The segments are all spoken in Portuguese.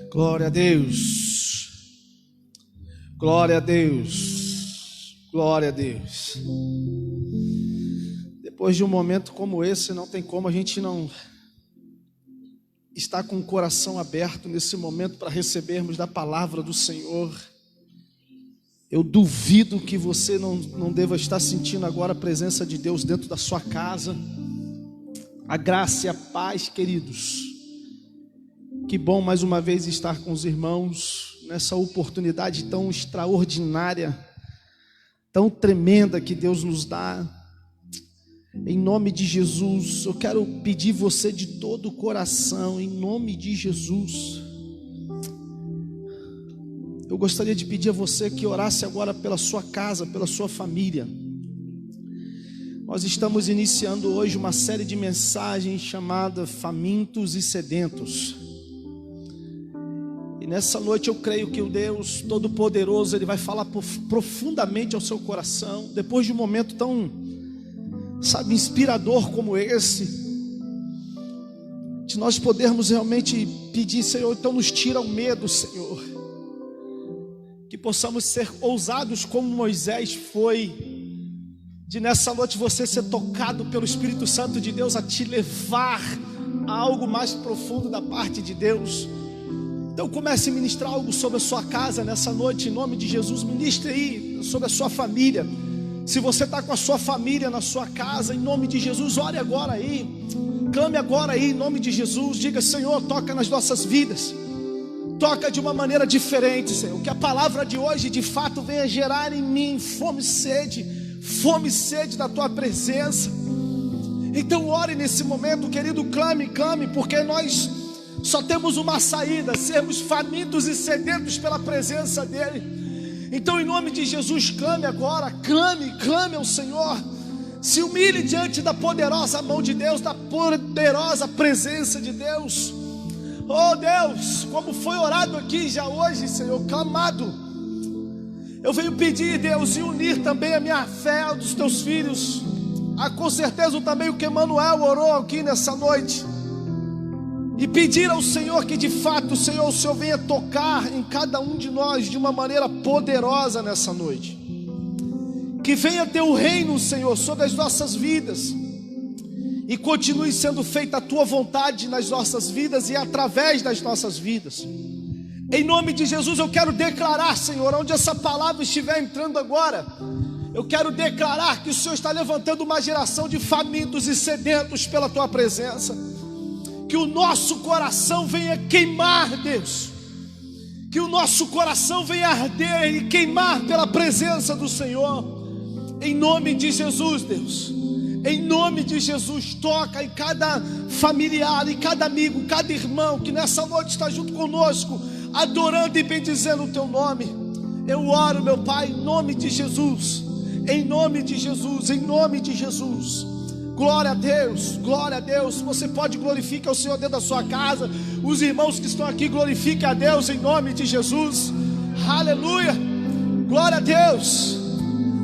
Glória a Deus, glória a Deus, glória a Deus. Depois de um momento como esse, não tem como a gente não estar com o coração aberto nesse momento para recebermos da palavra do Senhor. Eu duvido que você não deva estar sentindo agora a presença de Deus dentro da sua casa. A graça e a paz, queridos. Que bom mais uma vez estar com os irmãos nessa oportunidade tão extraordinária, tão tremenda que Deus nos dá. Em nome de Jesus, eu quero pedir você de todo o coração, em nome de Jesus. Eu gostaria de pedir a você que orasse agora pela sua casa, pela sua família. Nós estamos iniciando hoje uma série de mensagens chamada Famintos e Sedentos. E nessa noite eu creio que o Deus Todo-Poderoso, Ele vai falar profundamente ao seu coração, depois de um momento tão, inspirador como esse, de nós podermos realmente pedir, Senhor, então nos tira o medo, Senhor, que possamos ser ousados como Moisés foi, de nessa noite você ser tocado pelo Espírito Santo de Deus a te levar a algo mais profundo da parte de Deus. Então comece a ministrar algo sobre a sua casa nessa noite, em nome de Jesus. Ministre aí sobre a sua família. Se você está com a sua família na sua casa, em nome de Jesus, ore agora aí, clame agora aí, em nome de Jesus. Diga: Senhor, toca nas nossas vidas, toca de uma maneira diferente, Senhor. Que a palavra de hoje de fato venha gerar em mim fome e sede da tua presença. Então ore nesse momento, querido, clame, porque nós só temos uma saída: sermos famintos e sedentos pela presença dEle. Então, em nome de Jesus, clame agora, clame ao Senhor. Se humilhe diante da poderosa mão de Deus, da poderosa presença de Deus. Oh Deus, como foi orado aqui já hoje, Senhor, clamado, eu venho pedir, Deus, e unir também a minha fé dos teus filhos, com certeza também o que Emanuel orou aqui nessa noite, e pedir ao Senhor que de fato, Senhor, o Senhor venha tocar em cada um de nós de uma maneira poderosa nessa noite. Que venha teu reino, Senhor, sobre as nossas vidas, e continue sendo feita a tua vontade nas nossas vidas e através das nossas vidas. Em nome de Jesus eu quero declarar, Senhor, onde essa palavra estiver entrando agora, eu quero declarar que o Senhor está levantando uma geração de famintos e sedentos pela tua presença. Que o nosso coração venha queimar, Deus, que o nosso coração venha arder e queimar pela presença do Senhor. Em nome de Jesus, Deus, em nome de Jesus, toca em cada familiar, em cada amigo, cada irmão que nessa noite está junto conosco, adorando e bendizendo o teu nome. Eu oro, meu Pai, em nome de Jesus, em nome de Jesus, em nome de Jesus. Glória a Deus, glória a Deus. Você pode glorificar o Senhor dentro da sua casa. Os irmãos que estão aqui, glorifiquem a Deus em nome de Jesus. Aleluia, glória a Deus.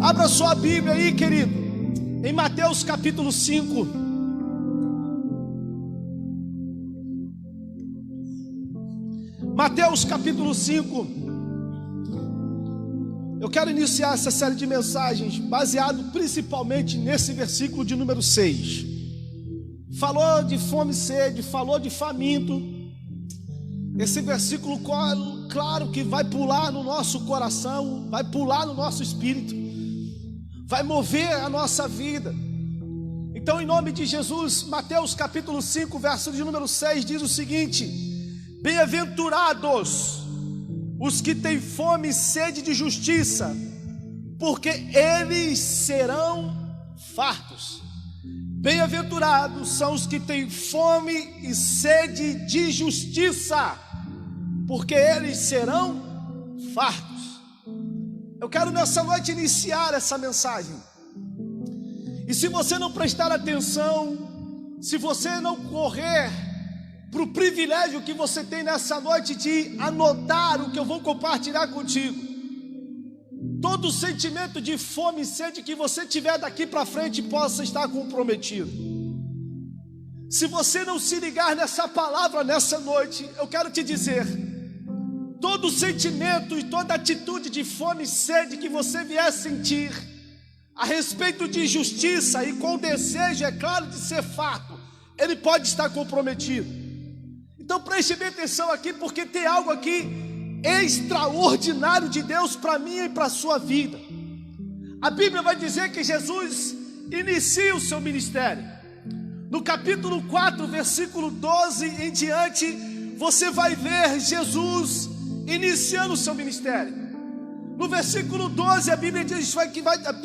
Abra sua Bíblia aí, querido, em Mateus capítulo 5. Mateus capítulo 5. Eu quero iniciar essa série de mensagens baseado principalmente nesse versículo de número 6. Falou de fome e sede, falou de faminto. Esse versículo, claro que vai pular no nosso coração, vai pular no nosso espírito, vai mover a nossa vida. Então, em nome de Jesus, Mateus capítulo 5, verso de número 6 diz o seguinte: bem-aventurados os que têm fome e sede de justiça, porque eles serão fartos. Bem-aventurados são os que têm fome e sede de justiça, porque eles serão fartos. Eu quero nessa noite iniciar essa mensagem. E se você não prestar atenção, se você não correr para o privilégio que você tem nessa noite de anotar o que eu vou compartilhar contigo, todo o sentimento de fome e sede que você tiver daqui para frente possa estar comprometido. Se você não se ligar nessa palavra nessa noite, eu quero te dizer, todo sentimento e toda atitude de fome e sede que você vier sentir a respeito de injustiça e com o desejo, é claro, de ser farto, ele pode estar comprometido. Então preste bem atenção aqui, porque tem algo aqui extraordinário de Deus para mim e para a sua vida. A Bíblia vai dizer que Jesus inicia o seu ministério. No capítulo 4, versículo 12 em diante, você vai ver Jesus iniciando o seu ministério. No versículo 12, a Bíblia diz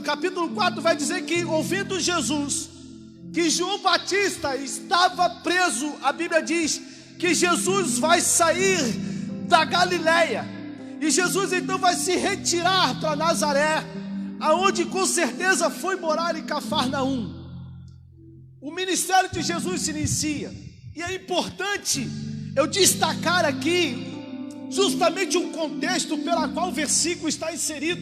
capítulo 4 vai dizer que, ouvindo Jesus que João Batista estava preso, a Bíblia diz que Jesus vai sair da Galileia, e Jesus então vai se retirar para Nazaré, aonde com certeza foi morar em Cafarnaum. O ministério de Jesus se inicia, e é importante eu destacar aqui justamente um contexto pelo qual o versículo está inserido,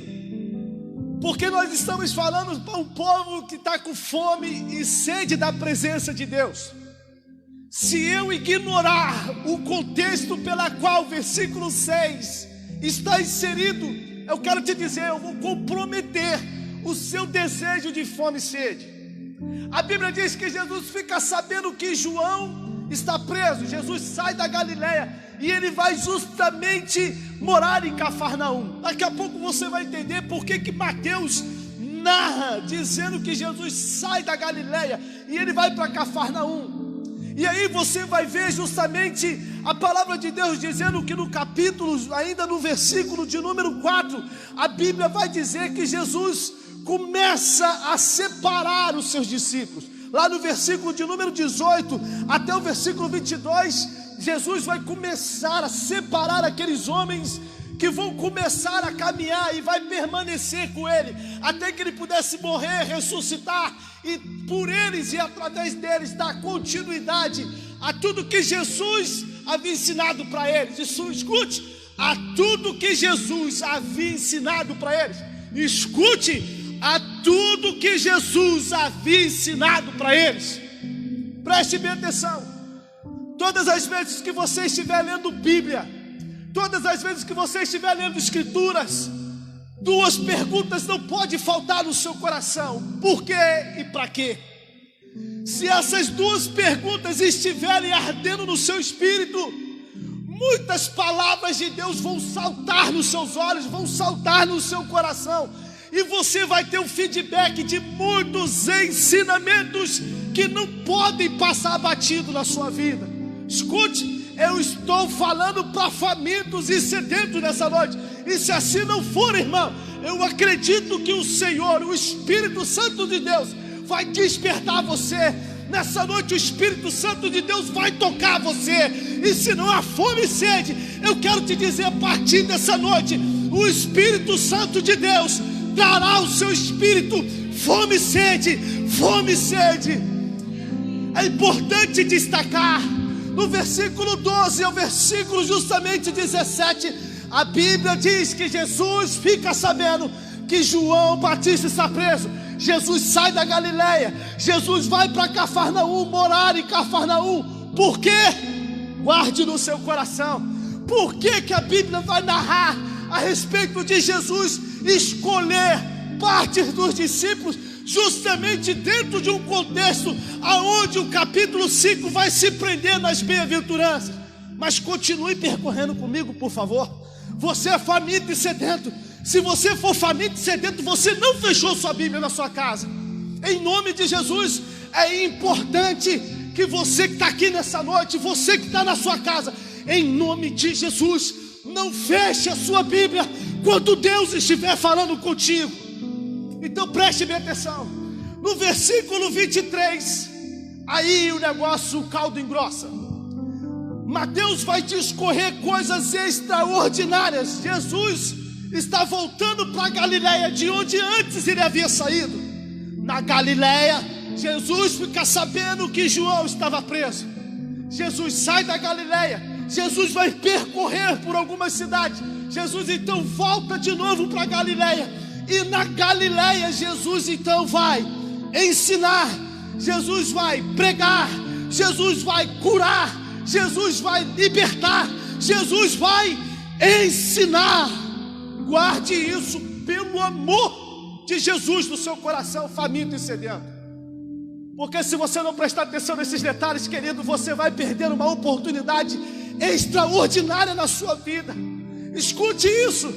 porque nós estamos falando para um povo que está com fome e sede da presença de Deus. Se eu ignorar o contexto pela qual o versículo 6 está inserido, eu quero te dizer, eu vou comprometer o seu desejo de fome e sede. A Bíblia diz que Jesus fica sabendo que João está preso. Jesus sai da Galileia e ele vai justamente morar em Cafarnaum. Daqui a pouco você vai entender por que Mateus narra dizendo que Jesus sai da Galileia e ele vai para Cafarnaum. E aí você vai ver justamente a palavra de Deus dizendo que no capítulo, ainda no versículo de número 4, a Bíblia vai dizer que Jesus começa a separar os seus discípulos. Lá no versículo de número 18 até o versículo 22, Jesus vai começar a separar aqueles homens que vão começar a caminhar e vai permanecer com ele, até que ele pudesse morrer, ressuscitar, e por eles e através deles dar continuidade a tudo que Jesus havia ensinado para eles. Escute, a tudo que Jesus havia ensinado para eles. Escute, a tudo que Jesus havia ensinado para eles. Preste bem atenção. Todas as vezes que você estiver lendo Bíblia, todas as vezes que você estiver lendo Escrituras, duas perguntas não podem faltar no seu coração: por quê e para quê? Se essas duas perguntas estiverem ardendo no seu espírito, muitas palavras de Deus vão saltar nos seus olhos, vão saltar no seu coração, e você vai ter um feedback de muitos ensinamentos que não podem passar batido na sua vida. Escute, eu estou falando para famintos e sedentos nessa noite. E se assim não for, irmão, eu acredito que o Senhor, o Espírito Santo de Deus, vai despertar você. Nessa noite o Espírito Santo de Deus vai tocar você. E se não há fome e sede, eu quero te dizer, a partir dessa noite, o Espírito Santo de Deus trará ao seu espírito fome e sede, fome e sede. É importante destacar, no versículo 12 ao versículo justamente 17, a Bíblia diz que Jesus fica sabendo que João Batista está preso. Jesus sai da Galileia, Jesus vai para Cafarnaum, morar em Cafarnaum. Por quê? Guarde no seu coração. Por que a Bíblia vai narrar a respeito de Jesus escolher partes dos discípulos justamente dentro de um contexto aonde o capítulo 5 vai se prender nas bem-aventuranças? Mas continue percorrendo comigo, por favor. Você é faminto e sedento. Se você for faminto e sedento, você não fechou sua Bíblia na sua casa. Em nome de Jesus, é importante que você que está aqui nessa noite, você que está na sua casa, em nome de Jesus, não feche a sua Bíblia quando Deus estiver falando contigo. Então preste bem atenção. No versículo 23, aí o negócio, o caldo engrossa. Mateus vai discorrer coisas extraordinárias. Jesus está voltando para a Galileia, de onde antes ele havia saído. Na Galileia, Jesus fica sabendo que João estava preso. Jesus sai da Galileia, Jesus vai percorrer por algumas cidades. Jesus então volta de novo para a Galileia. E na Galileia Jesus então vai ensinar, Jesus vai pregar, Jesus vai curar, Jesus vai libertar, Jesus vai ensinar. Guarde isso, pelo amor de Jesus, no seu coração faminto e sedento. Porque se você não prestar atenção nesses detalhes, querido, você vai perder uma oportunidade extraordinária na sua vida. Escute isso.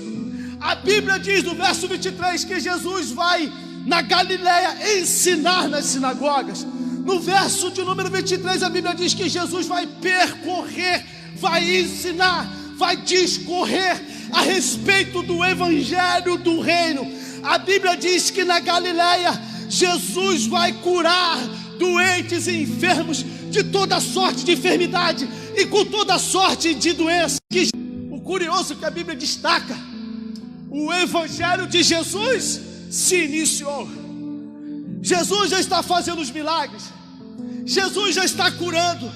A Bíblia diz no verso 23 que Jesus vai na Galileia ensinar nas sinagogas. No verso de número 23, a Bíblia diz que Jesus vai percorrer, vai ensinar, vai discorrer a respeito do evangelho do reino. A Bíblia diz que na Galileia Jesus vai curar doentes e enfermos de toda sorte de enfermidade e com toda sorte de doença. O curioso que a Bíblia destaca: o evangelho de Jesus se iniciou. Jesus já está fazendo os milagres, Jesus já está curando,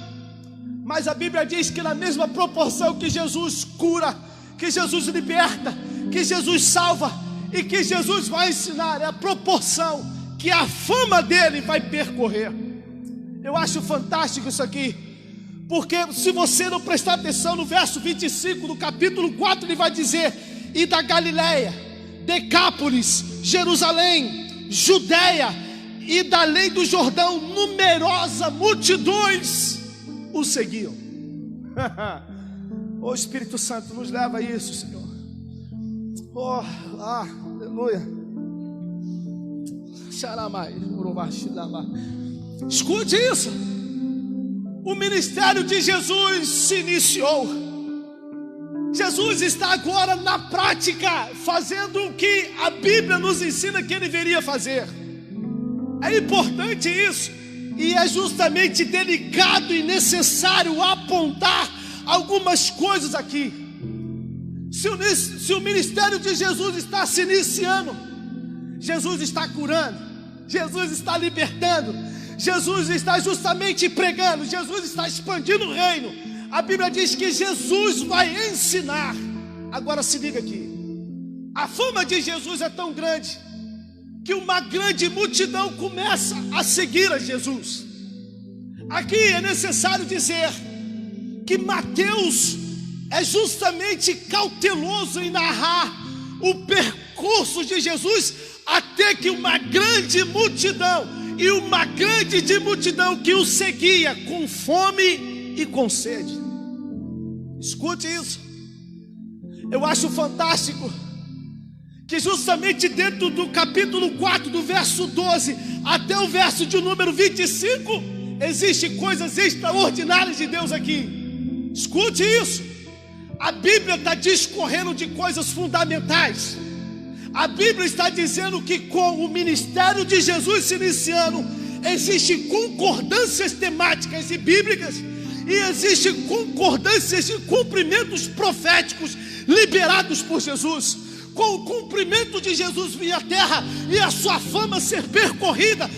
mas a Bíblia diz que na mesma proporção que Jesus cura, que Jesus liberta, que Jesus salva e que Jesus vai ensinar, é a proporção que a fama dele vai percorrer. Eu acho fantástico isso aqui, porque se você não prestar atenção no verso 25 do capítulo 4, ele vai dizer: e da Galileia, Decápolis, Jerusalém, Judeia e da além do Jordão, numerosas multidões o seguiam. Oh, Espírito Santo, nos leva a isso, Senhor. Oh, aleluia. Escute isso. O ministério de Jesus se iniciou. Jesus está agora na prática fazendo o que a Bíblia nos ensina que ele deveria fazer. É importante isso, e é justamente delicado e necessário apontar algumas coisas aqui. Se o ministério de Jesus está se iniciando, Jesus está curando, Jesus está libertando, Jesus está justamente pregando, Jesus está expandindo o reino. A Bíblia diz que Jesus vai ensinar. Agora se liga aqui. A fama de Jesus é tão grande que uma grande multidão começa a seguir a Jesus. Aqui é necessário dizer que Mateus é justamente cauteloso em narrar o percurso de Jesus até que uma grande multidão, e uma grande multidão que o seguia com fome e com sede. Escute isso. Eu acho fantástico que justamente dentro do capítulo 4, do verso 12 até o verso de número 25, existem coisas extraordinárias de Deus aqui. Escute isso. A Bíblia está discorrendo de coisas fundamentais. A Bíblia está dizendo que com o ministério de Jesus se iniciando, existem concordâncias temáticas e bíblicas, e existem concordâncias de cumprimentos proféticos liberados por Jesus. Com o cumprimento de Jesus vir à terra e a sua fama ser percorrida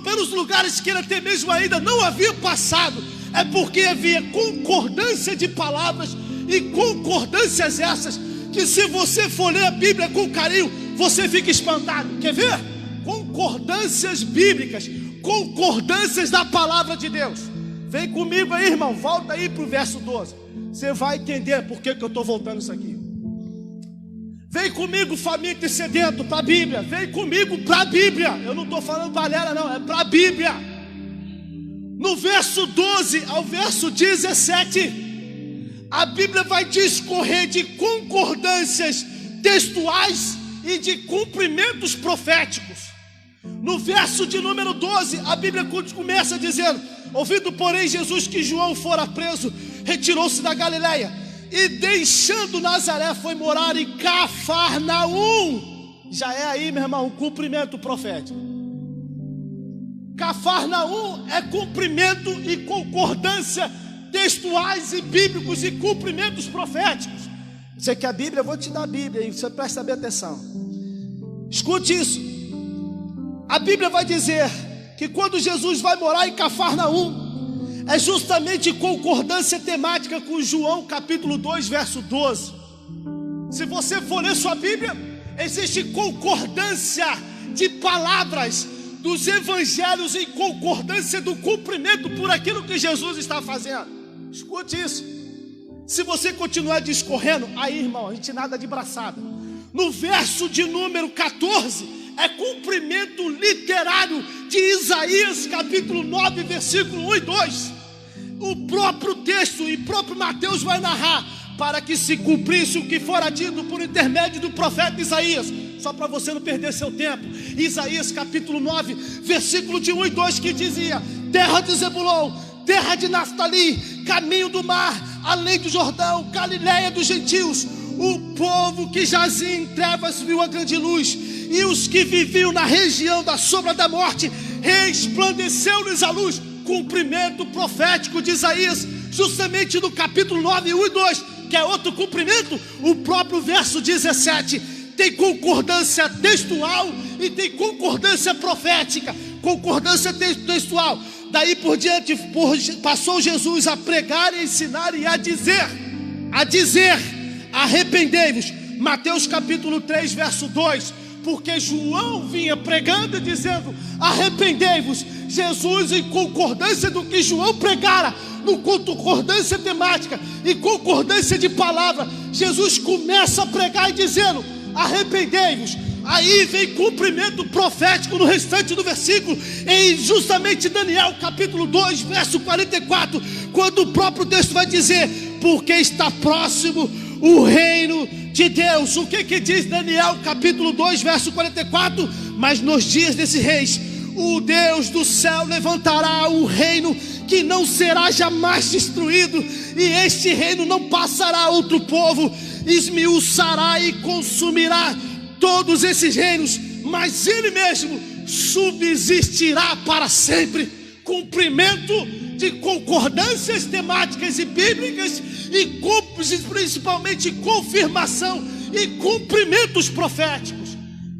pelos lugares que ele até mesmo ainda não havia passado, é porque havia concordância de palavras, e concordâncias essas que, se você for ler a Bíblia com carinho, você fica espantado. Quer ver? Concordâncias bíblicas, concordâncias da palavra de Deus. Vem comigo aí, irmão, volta aí para o verso 12. Você vai entender por que eu estou voltando isso aqui. Vem comigo, faminto e sedento, para a Bíblia. Vem comigo para a Bíblia. Eu não estou falando balela não, é para a Bíblia. No verso 12 ao verso 17, a Bíblia vai discorrer de concordâncias textuais e de cumprimentos proféticos. No verso de número 12, a Bíblia começa dizendo: ouvindo, porém, Jesus que João fora preso, retirou-se da Galileia e, deixando Nazaré, foi morar em Cafarnaum. Já é aí, meu irmão, um cumprimento profético. Cafarnaum é cumprimento e concordância textuais e bíblicos e cumprimentos proféticos. Você quer a Bíblia? Eu vou te dar a Bíblia e você presta bem atenção. Escute isso. A Bíblia vai dizer que quando Jesus vai morar em Cafarnaum, é justamente concordância temática com João capítulo 2, verso 12. Se você for ler sua Bíblia, existe concordância de palavras dos evangelhos em concordância do cumprimento por aquilo que Jesus está fazendo. Escute isso. Se você continuar discorrendo, aí, irmão, a gente nada de braçada. No verso de número 14, é cumprimento literário de Isaías, capítulo 9, versículo 1 e 2. O próprio texto e próprio Mateus vai narrar, para que se cumprisse o que fora dito por intermédio do profeta Isaías. Só para você não perder seu tempo. Isaías capítulo 9, versículo de 1 e 2, que dizia: terra de Zebulon, terra de Naftali, caminho do mar, além do Jordão, Galileia dos gentios, o povo que jazia em trevas viu a grande luz, e os que viviam na região da sombra da morte, resplandeceu-lhes a luz. Cumprimento profético de Isaías, justamente no capítulo 9, 1 e 2, que é outro cumprimento. O próprio verso 17 tem concordância textual e tem concordância profética. Concordância textual. Daí por diante passou Jesus a pregar, a ensinar e a dizer: arrependei-vos. Mateus capítulo 3, verso 2. Porque João vinha pregando e dizendo: arrependei-vos. Jesus, em concordância do que João pregara, no concordância temática e concordância de palavra, Jesus começa a pregar e dizendo: arrependei-vos. Aí vem cumprimento profético no restante do versículo, em justamente Daniel capítulo 2, verso 44, quando o próprio texto vai dizer: porque está próximo o reino de Deus. O que diz Daniel capítulo 2, verso 44? Mas nos dias desse reis, o Deus do céu levantará um reino que não será jamais destruído, e este reino não passará a outro povo, esmiuçará e consumirá todos esses reinos, mas ele mesmo subsistirá para sempre. Cumprimento de concordâncias temáticas e bíblicas, e principalmente confirmação e cumprimentos proféticos.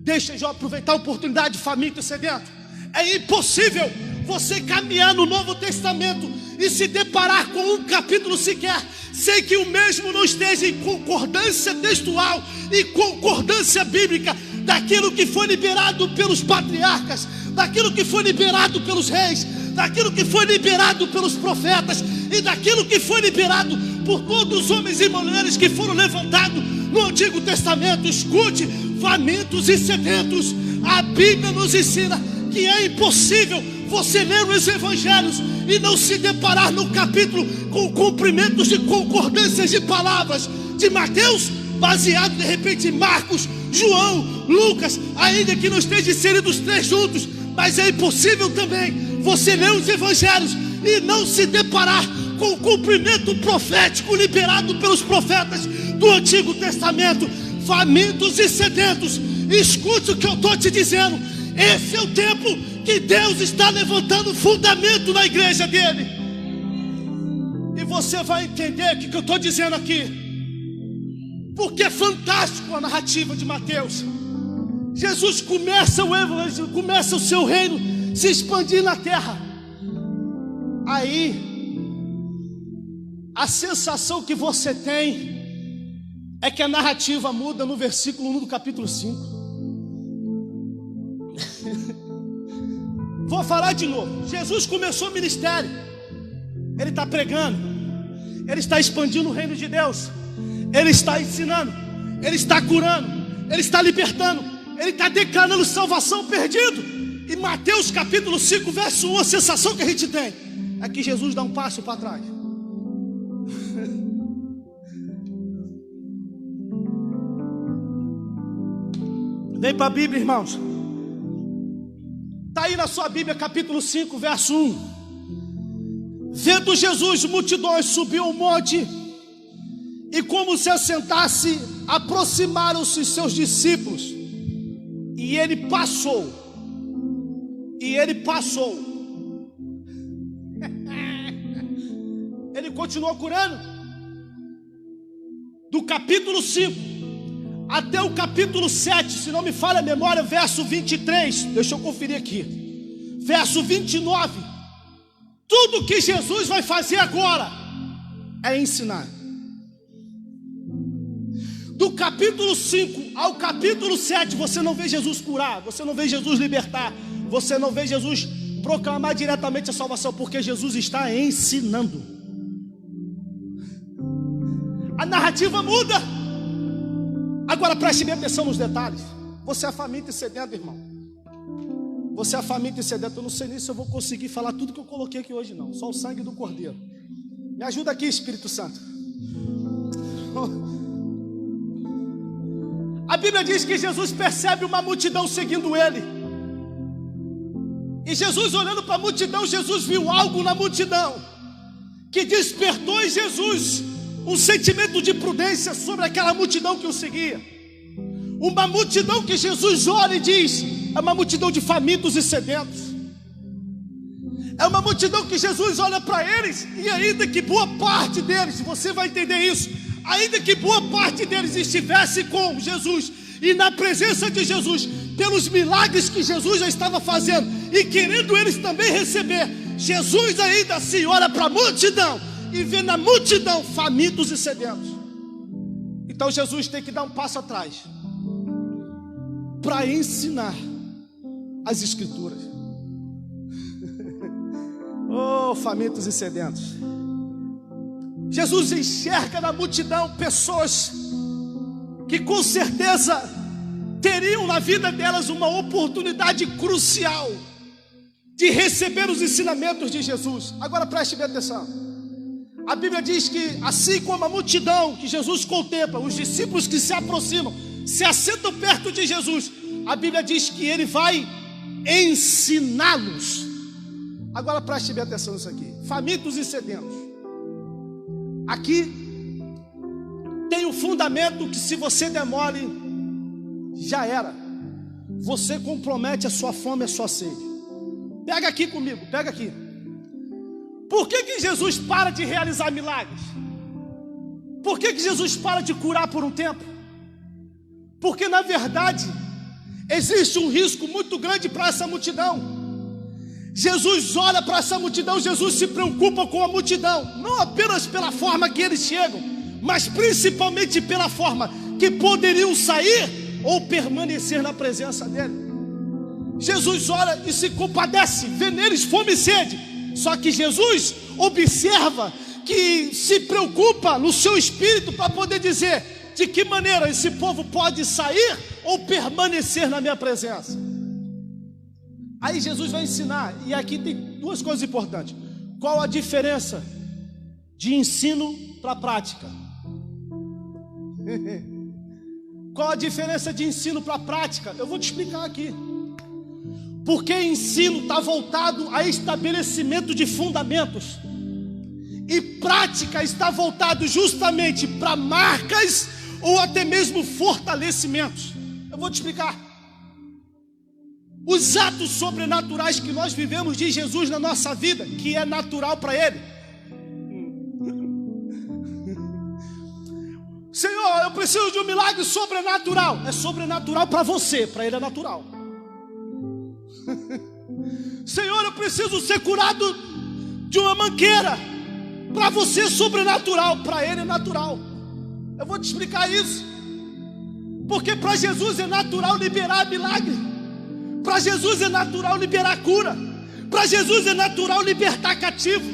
Deixa eu aproveitar a oportunidade, faminto e sedento. É impossível você caminhar no Novo Testamento e se deparar com um capítulo sequer sem que o mesmo não esteja em concordância textual e concordância bíblica daquilo que foi liberado pelos patriarcas, daquilo que foi liberado pelos reis, daquilo que foi liberado pelos profetas e daquilo que foi liberado por todos os homens e mulheres que foram levantados no Antigo Testamento. Escute, famintos e sedentos, a Bíblia nos ensina que é impossível você ler os evangelhos e não se deparar no capítulo com cumprimentos de concordâncias de palavras de Mateus, baseado de repente em Marcos, João, Lucas, ainda que não estejam inseridos os três juntos. Mas é impossível também você ler os evangelhos e não se deparar com o cumprimento profético liberado pelos profetas do Antigo Testamento. Famintos e sedentos, escute o que eu estou te dizendo. Esse é o tempo que Deus está levantando fundamento na igreja dele. E você vai entender o que eu estou dizendo aqui, porque é fantástico a narrativa de Mateus. Jesus começa o evangelho, começa o seu reino se expandir na terra. Aí a sensação que você tem é que a narrativa muda no versículo 1 do capítulo 5. Vou falar de novo. Jesus começou o ministério, ele está pregando, ele está expandindo o reino de Deus, ele está ensinando, ele está curando, ele está libertando, ele está declarando salvação perdido. E Mateus capítulo 5, verso 1, a sensação que a gente tem é que Jesus dá um passo para trás. Vem para a Bíblia, irmãos. Está aí na sua Bíblia, capítulo 5, verso 1. Vendo Jesus multidões, subiu ao monte, e como se assentasse, aproximaram-se seus discípulos, e ele passou. Ele continuou curando. Do capítulo 5 até o capítulo 7, se não me falha a memória, verso 23, deixa eu conferir aqui, verso 29, tudo que Jesus vai fazer agora é ensinar. Do capítulo 5 ao capítulo 7, você não vê Jesus curar, você não vê Jesus libertar, você não vê Jesus proclamar diretamente a salvação, porque Jesus está ensinando. narrativa muda. Agora preste bem atenção nos detalhes. Você é faminto e sedento, irmão. Você é faminto e sedento. Eu não sei nem se eu vou conseguir falar tudo que eu coloquei aqui hoje, não. Só o sangue do Cordeiro. Me ajuda aqui, Espírito Santo. A Bíblia diz que Jesus percebe uma multidão seguindo ele. E Jesus, olhando para a multidão, Jesus viu algo na multidão que despertou em Jesus um sentimento de prudência sobre aquela multidão que o seguia. Uma multidão que Jesus olha e diz: é uma multidão de famintos e sedentos. É uma multidão que Jesus olha para eles, e ainda que boa parte deles, você vai entender isso, ainda que boa parte deles estivesse com Jesus e na presença de Jesus, pelos milagres que Jesus já estava fazendo e querendo eles também receber, Jesus ainda assim olha para a multidão e vê na multidão famintos e sedentos. Então Jesus tem que dar um passo atrás para ensinar as Escrituras. Oh, famintos e sedentos. Jesus enxerga na multidão pessoas que com certeza teriam na vida delas uma oportunidade crucial de receber os ensinamentos de Jesus. Agora preste bem atenção. A Bíblia diz que assim como a multidão que Jesus contempla, os discípulos que se aproximam, se assentam perto de Jesus, a Bíblia diz que ele vai ensiná-los. Agora preste bem atenção nisso aqui. Famintos e sedentos. Aqui tem um fundamento que, se você demore, já era. Você compromete a sua fome e a sua sede. Pega aqui comigo, pega aqui. Por que Jesus para de realizar milagres? Por que Jesus para de curar por um tempo? Porque na verdade existe um risco muito grande para essa multidão. Jesus olha para essa multidão, Jesus se preocupa com a multidão, não apenas pela forma que eles chegam, mas principalmente pela forma que poderiam sair ou permanecer na presença dele. Jesus olha e se compadece, vê neles fome e sede. Só que Jesus observa que se preocupa no seu espírito para poder dizer de que maneira esse povo pode sair ou permanecer na minha presença. Aí Jesus vai ensinar, e aqui tem duas coisas importantes. Qual a diferença de ensino para prática? Qual a diferença de ensino para prática? Eu vou te explicar aqui. Porque ensino está voltado a estabelecimento de fundamentos, e prática está voltado justamente para marcas ou até mesmo fortalecimentos. Eu vou te explicar. Os atos sobrenaturais que nós vivemos de Jesus na nossa vida, que é natural para Ele. Senhor, eu preciso de um milagre sobrenatural. É sobrenatural para você, para Ele é natural. Senhor, eu preciso ser curado de uma manqueira. Para você é sobrenatural, para Ele é natural. Eu vou te explicar isso. Porque para Jesus é natural liberar milagre. Para Jesus é natural liberar cura. Para Jesus é natural libertar cativo.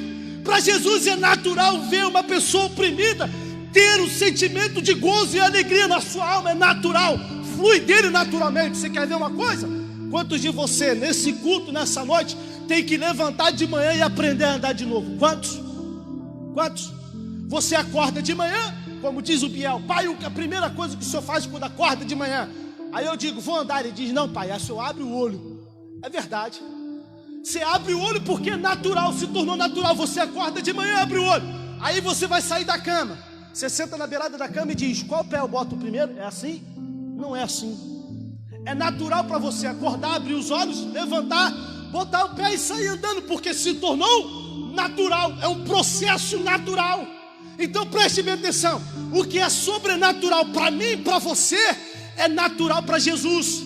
Para Jesus é natural ver uma pessoa oprimida ter o sentimento de gozo e alegria na sua alma. É natural, flui dele naturalmente. Você quer ver uma coisa? Quantos de você nesse culto, nessa noite, tem que levantar de manhã e aprender a andar de novo? Quantos? Quantos? Você acorda de manhã, como diz o Biel: pai, a primeira coisa que o senhor faz quando acorda de manhã? Aí eu digo: vou andar. Ele diz: não, pai, aí o senhor abre o olho. É verdade. Você abre o olho porque é natural, se tornou natural. Você acorda de manhã, abre o olho. Aí você vai sair da cama. Você senta na beirada da cama e diz: qual pé eu boto primeiro? É assim? Não é assim. É natural para você acordar, abrir os olhos, levantar, botar o pé e sair andando, porque se tornou natural. É um processo natural. Então preste bem atenção. O que é sobrenatural para mim e para você é natural para Jesus.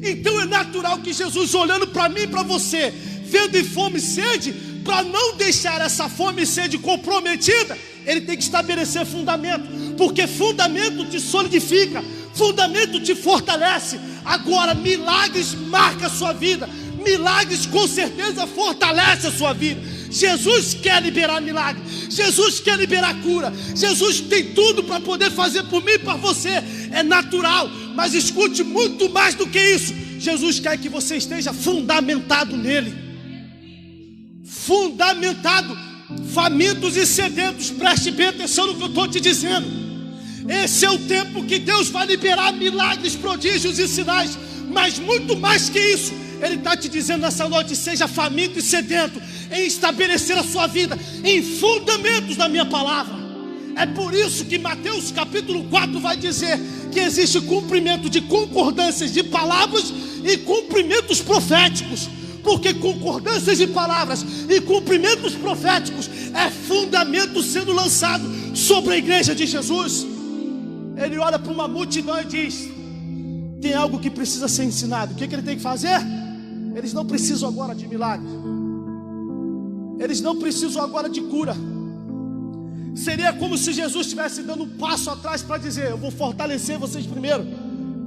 Então é natural que Jesus, olhando para mim e para você, vendo em fome e sede, para não deixar essa fome e sede comprometida, ele tem que estabelecer fundamento, porque fundamento te solidifica, fundamento te fortalece. Agora, milagres marcam a sua vida, milagres com certeza fortalecem a sua vida. Jesus quer liberar milagre, Jesus quer liberar cura, Jesus tem tudo para poder fazer por mim e para você, é natural. Mas escute, muito mais do que isso, Jesus quer que você esteja fundamentado nele, fundamentado, famintos e sedentos. Preste bem atenção no que eu estou te dizendo. Esse é o tempo que Deus vai liberar milagres, prodígios e sinais. Mas muito mais que isso, Ele está te dizendo nessa noite: seja faminto e sedento em estabelecer a sua vida em fundamentos da minha palavra. É por isso que Mateus capítulo 4 vai dizer que existe cumprimento de concordâncias de palavras e cumprimentos proféticos. Porque concordâncias de palavras e cumprimentos proféticos é fundamento sendo lançado sobre a igreja de Jesus. Ele olha para uma multidão e diz: tem algo que precisa ser ensinado. O que ele tem que fazer? Eles não precisam agora de milagre, eles não precisam agora de cura. Seria como se Jesus estivesse dando um passo atrás para dizer: eu vou fortalecer vocês primeiro,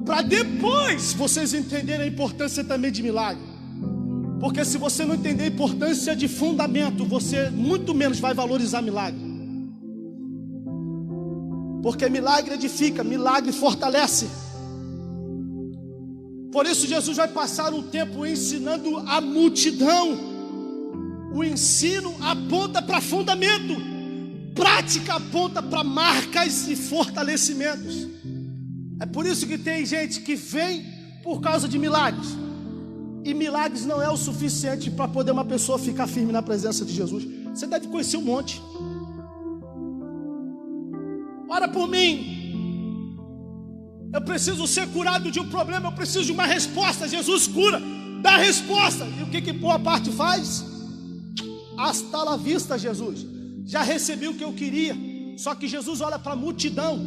para depois vocês entenderem a importância também de milagre. Porque se você não entender a importância de fundamento, você muito menos vai valorizar milagre. Porque milagre edifica, milagre fortalece. Por isso Jesus vai passar um tempo ensinando a multidão. O ensino aponta para fundamento, prática aponta para marcas e fortalecimentos. É por isso que tem gente que vem por causa de milagres. E milagres não é o suficiente para poder uma pessoa ficar firme na presença de Jesus. Você deve conhecer um monte. Ora por mim, eu preciso ser curado de um problema, eu preciso de uma resposta. Jesus cura, dá a resposta. E o que boa parte faz? Hasta la vista, Jesus. Já recebi o que eu queria. Só que Jesus olha para a multidão,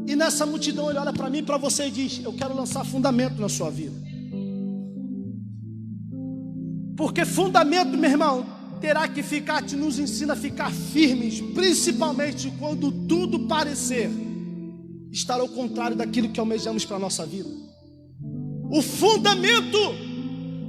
e nessa multidão Ele olha para mim e para você e diz: eu quero lançar fundamento na sua vida. Porque fundamento, meu irmão, terá que ficar, nos ensina a ficar firmes, principalmente quando tudo parecer estar ao contrário daquilo que almejamos para a nossa vida. O fundamento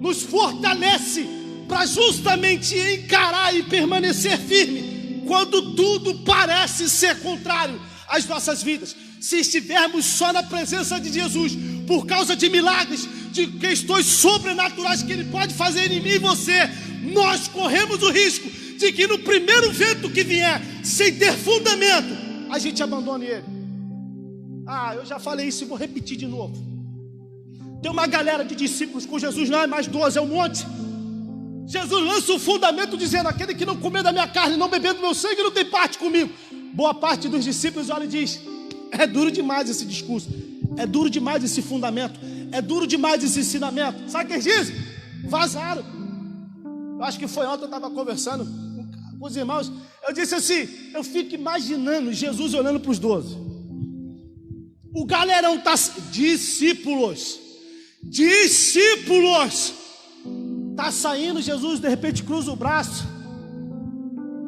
nos fortalece para justamente encarar e permanecer firme quando tudo parece ser contrário às nossas vidas. Se estivermos só na presença de Jesus, por causa de milagres, de questões sobrenaturais que Ele pode fazer em mim e você, nós corremos o risco de que no primeiro vento que vier, sem ter fundamento, a gente abandone Ele. Eu já falei isso e vou repetir de novo. Tem uma galera de discípulos com Jesus, não é mais 12, é um monte. Jesus lança o fundamento dizendo: aquele que não comer da minha carne e não beber do meu sangue não tem parte comigo. Boa parte dos discípulos olha e diz: é duro demais esse discurso, é duro demais esse fundamento, é duro demais esse ensinamento. Sabe o que eles dizem? Vazaram. Eu acho que foi ontem, eu estava conversando com os irmãos. Eu disse assim: eu fico imaginando Jesus olhando para os 12. O galerão está... Discípulos está saindo. Jesus de repente cruza o braço,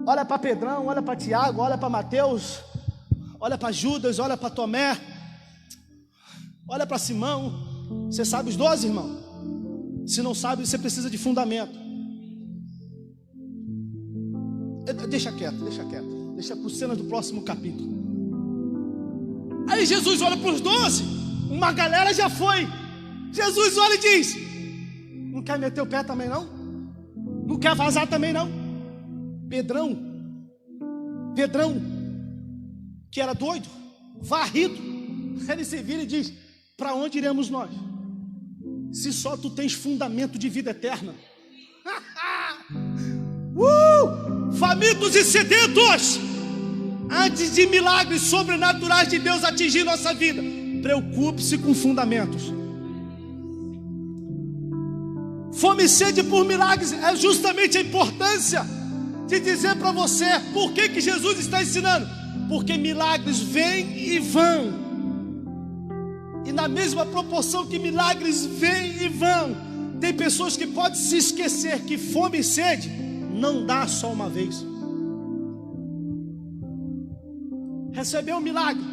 olha para Pedrão, olha para Tiago, olha para Mateus, olha para Judas, olha para Tomé, olha para Simão. Você sabe os 12, irmão? Se não sabe, você precisa de fundamento. Deixa quieto. Deixa para as cenas do próximo capítulo. Aí Jesus olha para os 12, uma galera já foi. Jesus olha e diz: não quer meter o pé também não? Não quer vazar também não? Pedrão, que era doido, varrido, ele se vira e diz: para onde iremos nós? Se só tu tens fundamento de vida eterna. Famintos e sedentos, antes de milagres sobrenaturais de Deus atingir nossa vida, preocupe-se com fundamentos. Fome e sede por milagres é justamente a importância de dizer para você por que Jesus está ensinando. Porque milagres vêm e vão, e na mesma proporção que milagres vêm e vão, tem pessoas que podem se esquecer que fome e sede não dá só uma vez. Recebeu um milagre,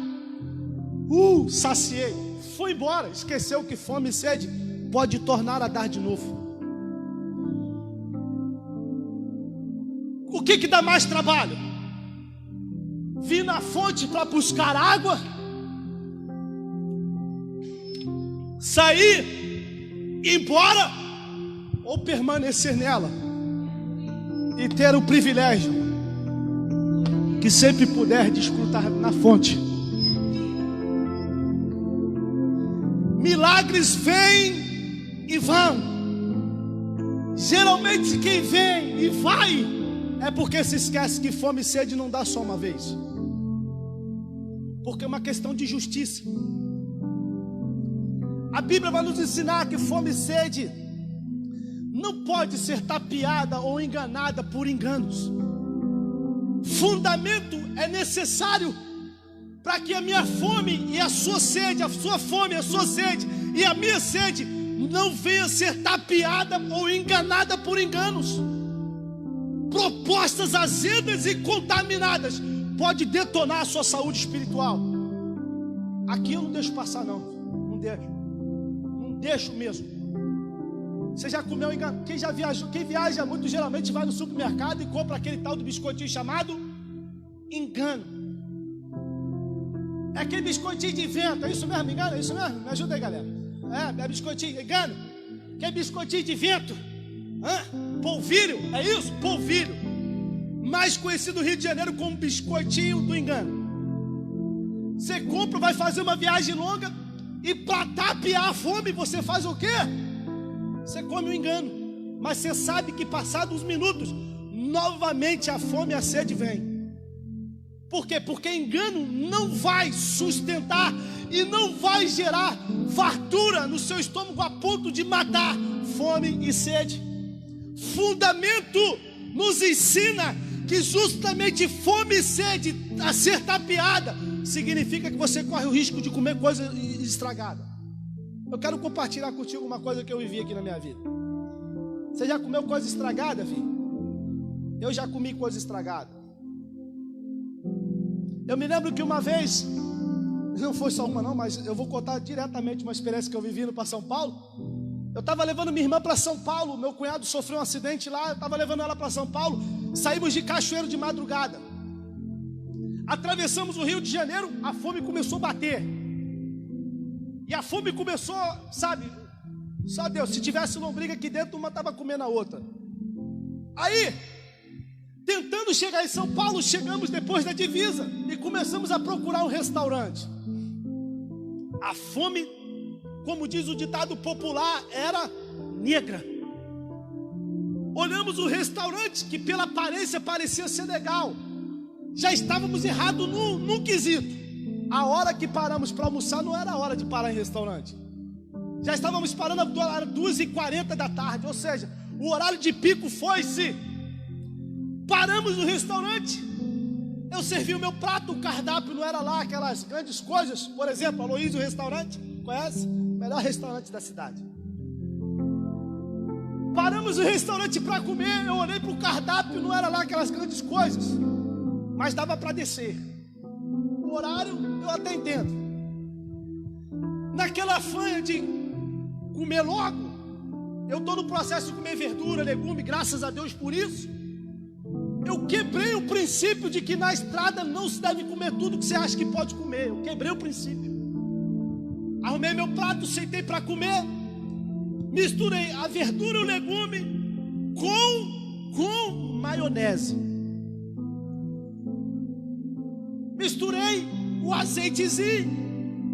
saciei, foi embora, esqueceu que fome e sede pode tornar a dar de novo. que dá mais trabalho? Vir na fonte para buscar água, sair, ir embora, ou permanecer nela e ter o privilégio que sempre puder desfrutar na fonte. Milagres vêm e vão. Geralmente quem vem e vai é porque se esquece que fome e sede não dá só uma vez, porque é uma questão de justiça. A Bíblia vai nos ensinar que fome e sede não pode ser tapeada ou enganada por enganos. Fundamento é necessário para que a minha fome e a sua sede, a sua fome e a sua sede e a minha sede não venha a ser tapeada ou enganada por enganos. Propostas azedas e contaminadas pode detonar a sua saúde espiritual. Aqui eu não deixo passar não. Não deixo mesmo. Você já comeu engano? Quem já viajou, quem viaja muito geralmente vai no supermercado e compra aquele tal do biscoitinho chamado engano. É aquele biscoitinho de vento, é isso mesmo, engano? É isso mesmo? Me ajuda aí, galera. É biscoitinho, engano. Aquele biscoitinho de vento. Polvilho, é isso? Polvilho. Mais conhecido no Rio de Janeiro como biscoitinho do engano. Você compra, vai fazer uma viagem longa e para tapear a fome, você faz o quê? Você come o engano. Mas você sabe que passados uns minutos, novamente a fome e a sede vem. Por quê? Porque engano não vai sustentar e não vai gerar fartura no seu estômago a ponto de matar fome e sede. Fundamento nos ensina que justamente fome e sede a ser tapeada significa que você corre o risco de comer coisa estragada. Eu quero compartilhar contigo uma coisa que eu vivi aqui na minha vida. Você já comeu coisa estragada, filho? Eu já comi coisa estragada. Eu me lembro que uma vez, não foi só uma não, mas eu vou contar diretamente uma experiência que eu vivi indo para São Paulo. Eu estava levando minha irmã para São Paulo, meu cunhado sofreu um acidente lá, eu estava levando ela para São Paulo, saímos de Cachoeiro de madrugada. Atravessamos o Rio de Janeiro, a fome começou a bater. E a fome começou, sabe, só Deus, se tivesse lombriga aqui dentro, uma estava comendo a outra. Aí, tentando chegar em São Paulo, chegamos depois da divisa e começamos a procurar um restaurante. A fome, como diz o ditado popular, era negra. Olhamos o restaurante, que pela aparência parecia ser legal. Já estávamos errados num quesito. A hora que paramos para almoçar não era a hora de parar em restaurante. Já estávamos parando às 2h40 da tarde, ou seja, o horário de pico foi-se. Paramos no restaurante, eu servi o meu prato, o cardápio não era lá aquelas grandes coisas. Por exemplo, Aloysio Restaurante, conhece? Melhor restaurante da cidade. Paramos no restaurante para comer, eu olhei para o cardápio, não era lá aquelas grandes coisas, mas dava para descer. O horário eu até entendo. Naquela fanha de comer logo, eu estou no processo de comer verdura, legume, graças a Deus por isso. Eu quebrei o princípio de que na estrada não se deve comer tudo que você acha que pode comer. Eu quebrei o princípio. Arrumei meu prato, sentei para comer, misturei a verdura e o legume com maionese. Misturei o azeitezinho,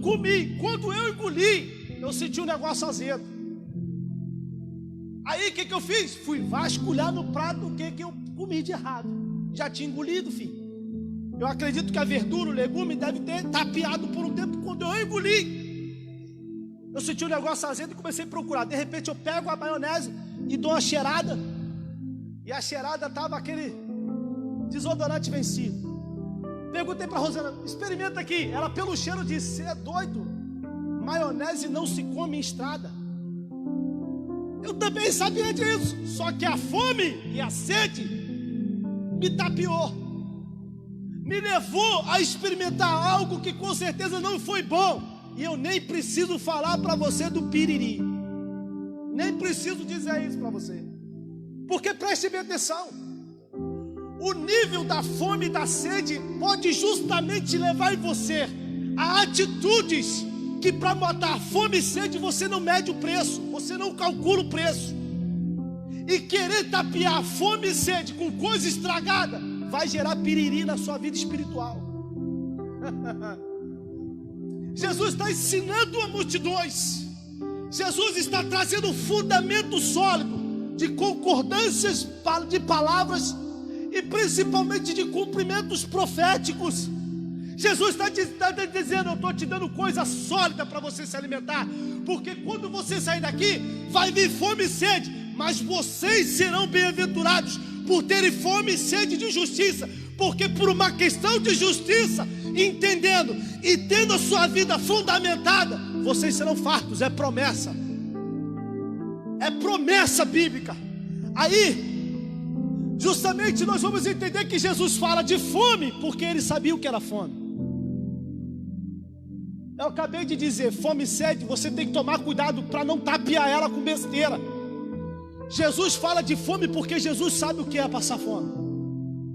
comi. Quando eu engoli, eu senti um negócio azedo. Aí o que eu fiz? Fui vasculhar no prato o que eu comi de errado. Já tinha engolido, filho. Eu acredito que a verdura, o legume deve ter tapeado por um tempo. Quando eu engoli, eu senti um negócio azedo e comecei a procurar. De repente eu pego a maionese e dou uma cheirada. E a cheirada estava aquele desodorante vencido. Perguntei para a Rosana, experimenta aqui. Ela pelo cheiro disse, você é doido? Maionese não se come em estrada. Eu também sabia disso, só que a fome e a sede me tapeou, me levou a experimentar algo que com certeza não foi bom. E eu nem preciso falar para você do piriri, nem preciso dizer isso para você, porque preste bem atenção. O nível da fome e da sede pode justamente levar você a atitudes que, para matar fome e sede, você não mede o preço, você não calcula o preço. E querer tapear fome e sede com coisa estragada vai gerar piriri na sua vida espiritual. Jesus está ensinando a multidões. Jesus está trazendo um fundamento sólido de concordâncias de palavras e principalmente de cumprimentos proféticos. Jesus está dizendo: eu estou te dando coisa sólida para você se alimentar, porque quando você sair daqui, vai vir fome e sede, mas vocês serão bem-aventurados por terem fome e sede de justiça, porque por uma questão de justiça, entendendo e tendo a sua vida fundamentada, vocês serão fartos. É promessa bíblica. Aí justamente nós vamos entender que Jesus fala de fome porque ele sabia o que era fome. Eu acabei de dizer, fome e sede, você tem que tomar cuidado para não tapear ela com besteira. Jesus fala de fome porque Jesus sabe o que é passar fome.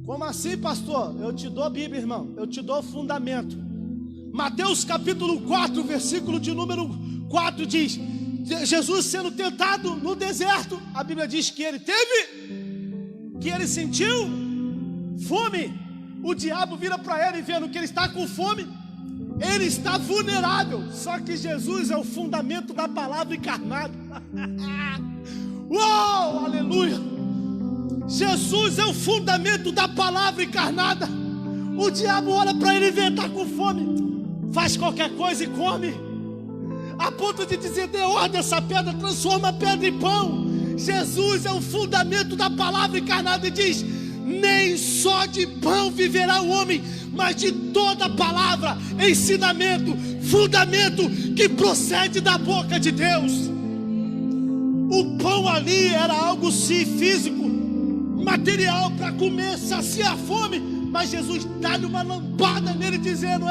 Como assim, pastor? Eu te dou a Bíblia, irmão, eu te dou o fundamento. Mateus capítulo 4, versículo de número 4 diz: Jesus sendo tentado no deserto, a Bíblia diz que ele sentiu fome. O diabo vira para ele, vendo que ele está com fome, ele está vulnerável. Só que Jesus é o fundamento da palavra encarnada. Uou, aleluia! Jesus é o fundamento da palavra encarnada. O diabo olha para ele e vê, está com fome, faz qualquer coisa e come, a ponto de dizer: dê ordem a essa pedra, transforma a pedra em pão. Jesus é o fundamento da palavra encarnada e diz: nem só de pão viverá o homem, mas de toda palavra, ensinamento, fundamento que procede da boca de Deus. O pão ali era algo sim físico, material para comer, saciar a fome, mas Jesus dá-lhe uma lampada nele dizendo: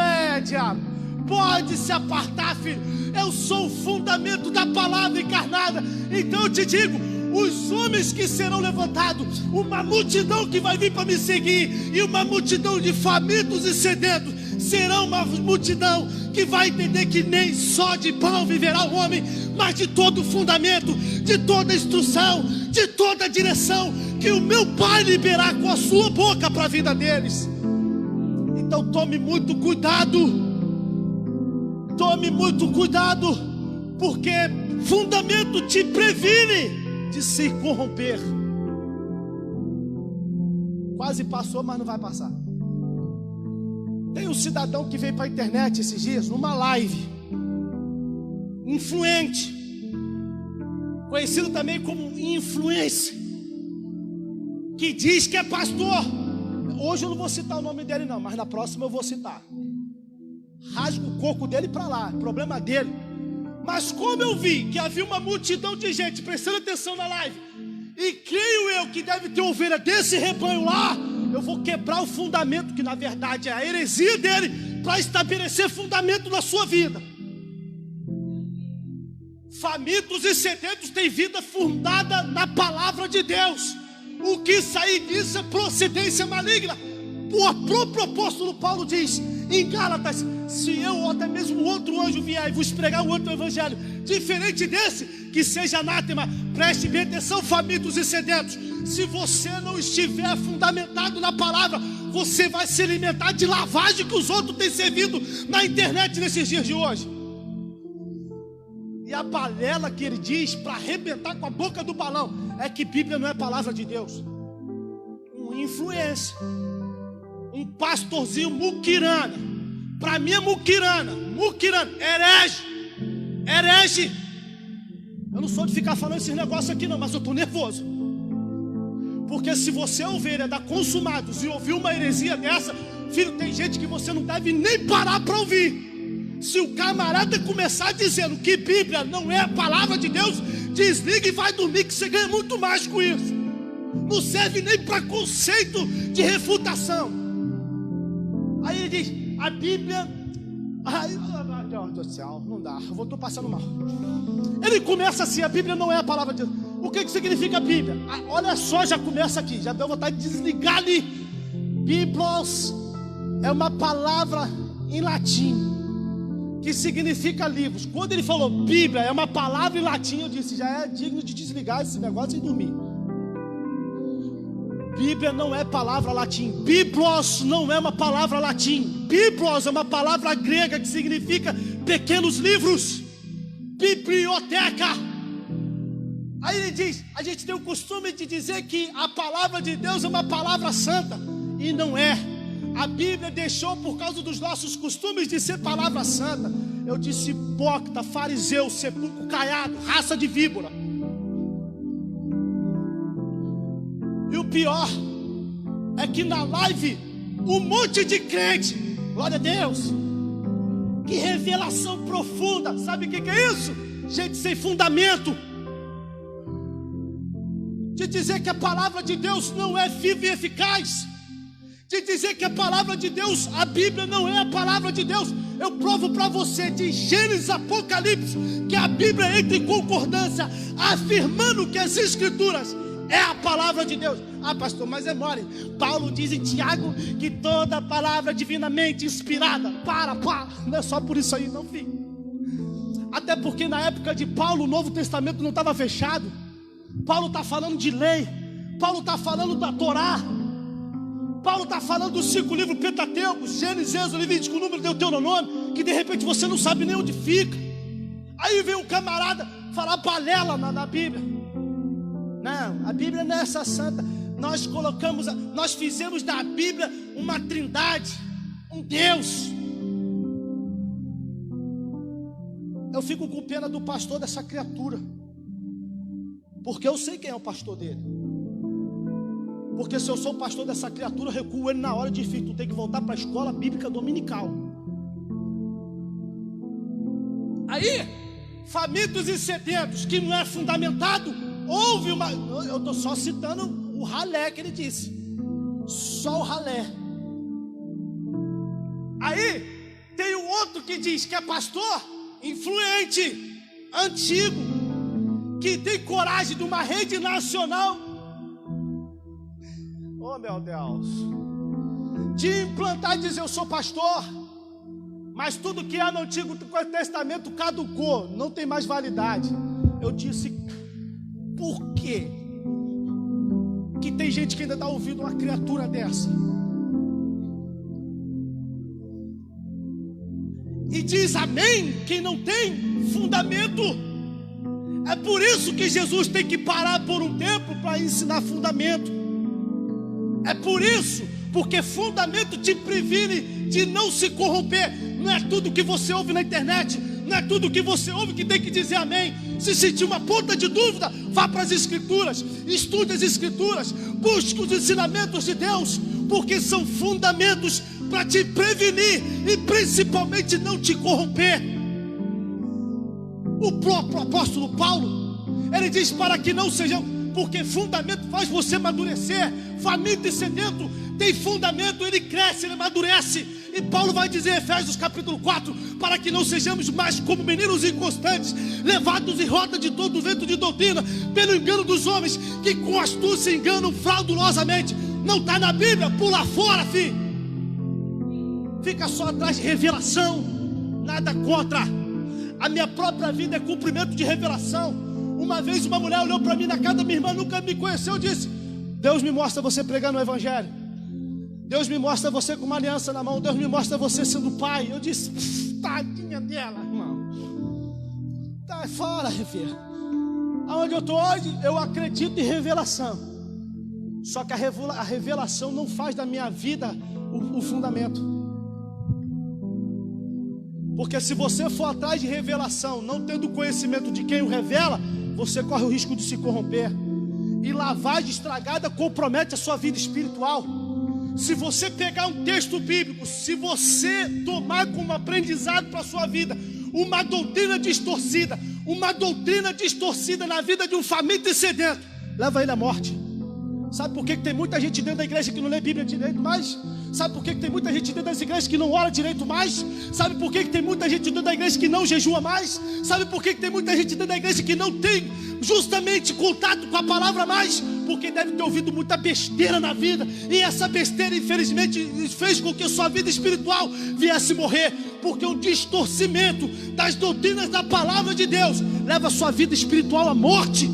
diabo, pode se apartar, filho, eu sou o fundamento da palavra encarnada. Então eu te digo, os homens que serão levantados, uma multidão que vai vir para me seguir, e uma multidão de famintos e sedentos, serão uma multidão que vai entender que nem só de pão viverá o homem, mas de todo o fundamento, de toda a instrução, de toda a direção que o meu Pai liberar com a sua boca para a vida deles. Então tome muito cuidado, porque fundamento te previne de se corromper. Quase passou, mas não vai passar. Tem um cidadão que veio para a internet esses dias, numa live, influente, conhecido também como influencer, que diz que é pastor. Hoje eu não vou citar o nome dele não, mas na próxima eu vou citar. Rasga o coco dele para lá, problema dele. Mas como eu vi que havia uma multidão de gente prestando atenção na live, e creio eu que deve ter ovelha desse rebanho lá, eu vou quebrar o fundamento, que na verdade é a heresia dele, para estabelecer fundamento na sua vida. Famintos e sedentos têm vida fundada na palavra de Deus. O que sair disso é procedência maligna. O próprio apóstolo Paulo diz em Gálatas: se eu ou até mesmo outro anjo vier e vos pregar um outro evangelho diferente desse, que seja anátema. Preste bem atenção, famintos e sedentos. Se você não estiver fundamentado na palavra, você vai se alimentar de lavagem que os outros têm servido na internet nesses dias de hoje. E a balela que ele diz para arrebentar com a boca do balão é que Bíblia não é palavra de Deus. Um influência, um pastorzinho muquirana. Para mim é muquirana, herege. Eu não sou de ficar falando esses negócios aqui não, mas eu estou nervoso. Porque se você é ovelha da Consumados e ouvir uma heresia dessa, filho, tem gente que você não deve nem parar para ouvir. Se o camarada começar dizendo que Bíblia não é a palavra de Deus, desliga e vai dormir, que você ganha muito mais com isso. Não serve nem para conceito de refutação. Aí ele diz: a Bíblia... Ai, meu Deus do céu, não dá, eu estou passando mal. Ele começa assim: a Bíblia não é a palavra de Deus. O que significa a Bíblia? Olha só, já começa aqui, já deu vontade de desligar ali. Biblos é uma palavra em latim que significa livros. Quando ele falou Bíblia é uma palavra em latim, eu disse, já é digno de desligar esse negócio e dormir. Bíblia não é palavra latim. Biblos não é uma palavra latim. Biblos é uma palavra grega que significa pequenos livros. Biblioteca. Aí ele diz, a gente tem o costume de dizer que a palavra de Deus é uma palavra santa, e não é. A Bíblia deixou por causa dos nossos costumes de ser palavra santa. Eu disse hipócrita, fariseu, sepulcro caiado, raça de víbora. E o pior é que na live um monte de crente, glória a Deus, que revelação profunda. Sabe o que é isso? Gente sem fundamento, de dizer que a palavra de Deus não é viva e eficaz, de dizer que a palavra de Deus, a Bíblia não é a palavra de Deus. Eu provo para você de Gênesis a Apocalipse que a Bíblia entra em concordância, afirmando que as Escrituras é a palavra de Deus. Ah, pastor, mas é mole. Paulo diz em Tiago que toda palavra divinamente inspirada. Para, não é só por isso aí não, filho. Até porque na época de Paulo o Novo Testamento não estava fechado. Paulo está falando de lei, Paulo está falando da Torá, Paulo está falando dos 5 livros Pentateucos, Gênesis, Êxodo, Levítico, Número, Deuteronômio, que de repente você não sabe nem onde fica. Aí vem um camarada falar balela na Bíblia. Não, a Bíblia não é essa santa. Nós fizemos da Bíblia uma trindade, um Deus. Eu fico com pena do pastor dessa criatura, porque eu sei quem é o pastor dele. Porque se eu sou o pastor dessa criatura, eu recuo ele na hora de filho, tu tem que voltar para a escola bíblica dominical. Aí, famintos e sedentos, que não é fundamentado, houve uma... Eu estou só citando o ralé que ele disse. Só o ralé. Aí, tem o outro que diz que é pastor, influente, antigo, que tem coragem de uma rede nacional, oh meu Deus, de implantar e dizer eu sou pastor, mas tudo que há no Antigo Testamento caducou, não tem mais validade. Eu disse, por quê? Que tem gente que ainda está ouvindo uma criatura dessa e diz amém quem não tem fundamento. É por isso que Jesus tem que parar por um tempo para ensinar fundamento. É por isso, porque fundamento te previne de não se corromper. Não é tudo que você ouve na internet, não é tudo que você ouve que tem que dizer amém. Se sentir uma ponta de dúvida, vá para as Escrituras, estude as Escrituras, busque os ensinamentos de Deus, porque são fundamentos para te prevenir e principalmente não te corromper. O próprio apóstolo Paulo, ele diz para que não sejam, porque fundamento faz você amadurecer. Faminto e sedento tem fundamento, ele cresce, ele amadurece. E Paulo vai dizer em Efésios capítulo 4, para que não sejamos mais como meninos inconstantes, levados em roda de todo vento de doutrina, pelo engano dos homens, que com astúcia enganam fraudulosamente. Não está na Bíblia, pula fora, filho. Fica só atrás de revelação, nada contra. A minha própria vida é cumprimento de revelação. Uma vez uma mulher olhou para mim na casa da minha irmã, nunca me conheceu, disse: Deus me mostra você pregando o Evangelho, Deus me mostra você com uma aliança na mão, Deus me mostra você sendo pai. Eu disse, tadinha dela, irmão, tá fora, filha. Aonde eu estou hoje, eu acredito em revelação. Só que a revelação não faz da minha vida o fundamento. Porque se você for atrás de revelação, não tendo conhecimento de quem o revela, você corre o risco de se corromper. E lavagem estragada compromete a sua vida espiritual. Se você pegar um texto bíblico, se você tomar como aprendizado para a sua vida uma doutrina distorcida na vida de um faminto e sedento, leva ele à morte. Sabe por que tem muita gente dentro da igreja que não lê Bíblia direito mais? Sabe por que tem muita gente dentro das igrejas que não ora direito mais? Sabe por que tem muita gente dentro da igreja que não jejua mais? Sabe por que tem muita gente dentro da igreja que não tem justamente contato com a palavra mais, porque deve ter ouvido muita besteira na vida, e essa besteira infelizmente fez com que sua vida espiritual viesse morrer, porque um distorcimento das doutrinas da palavra de Deus leva a sua vida espiritual à morte.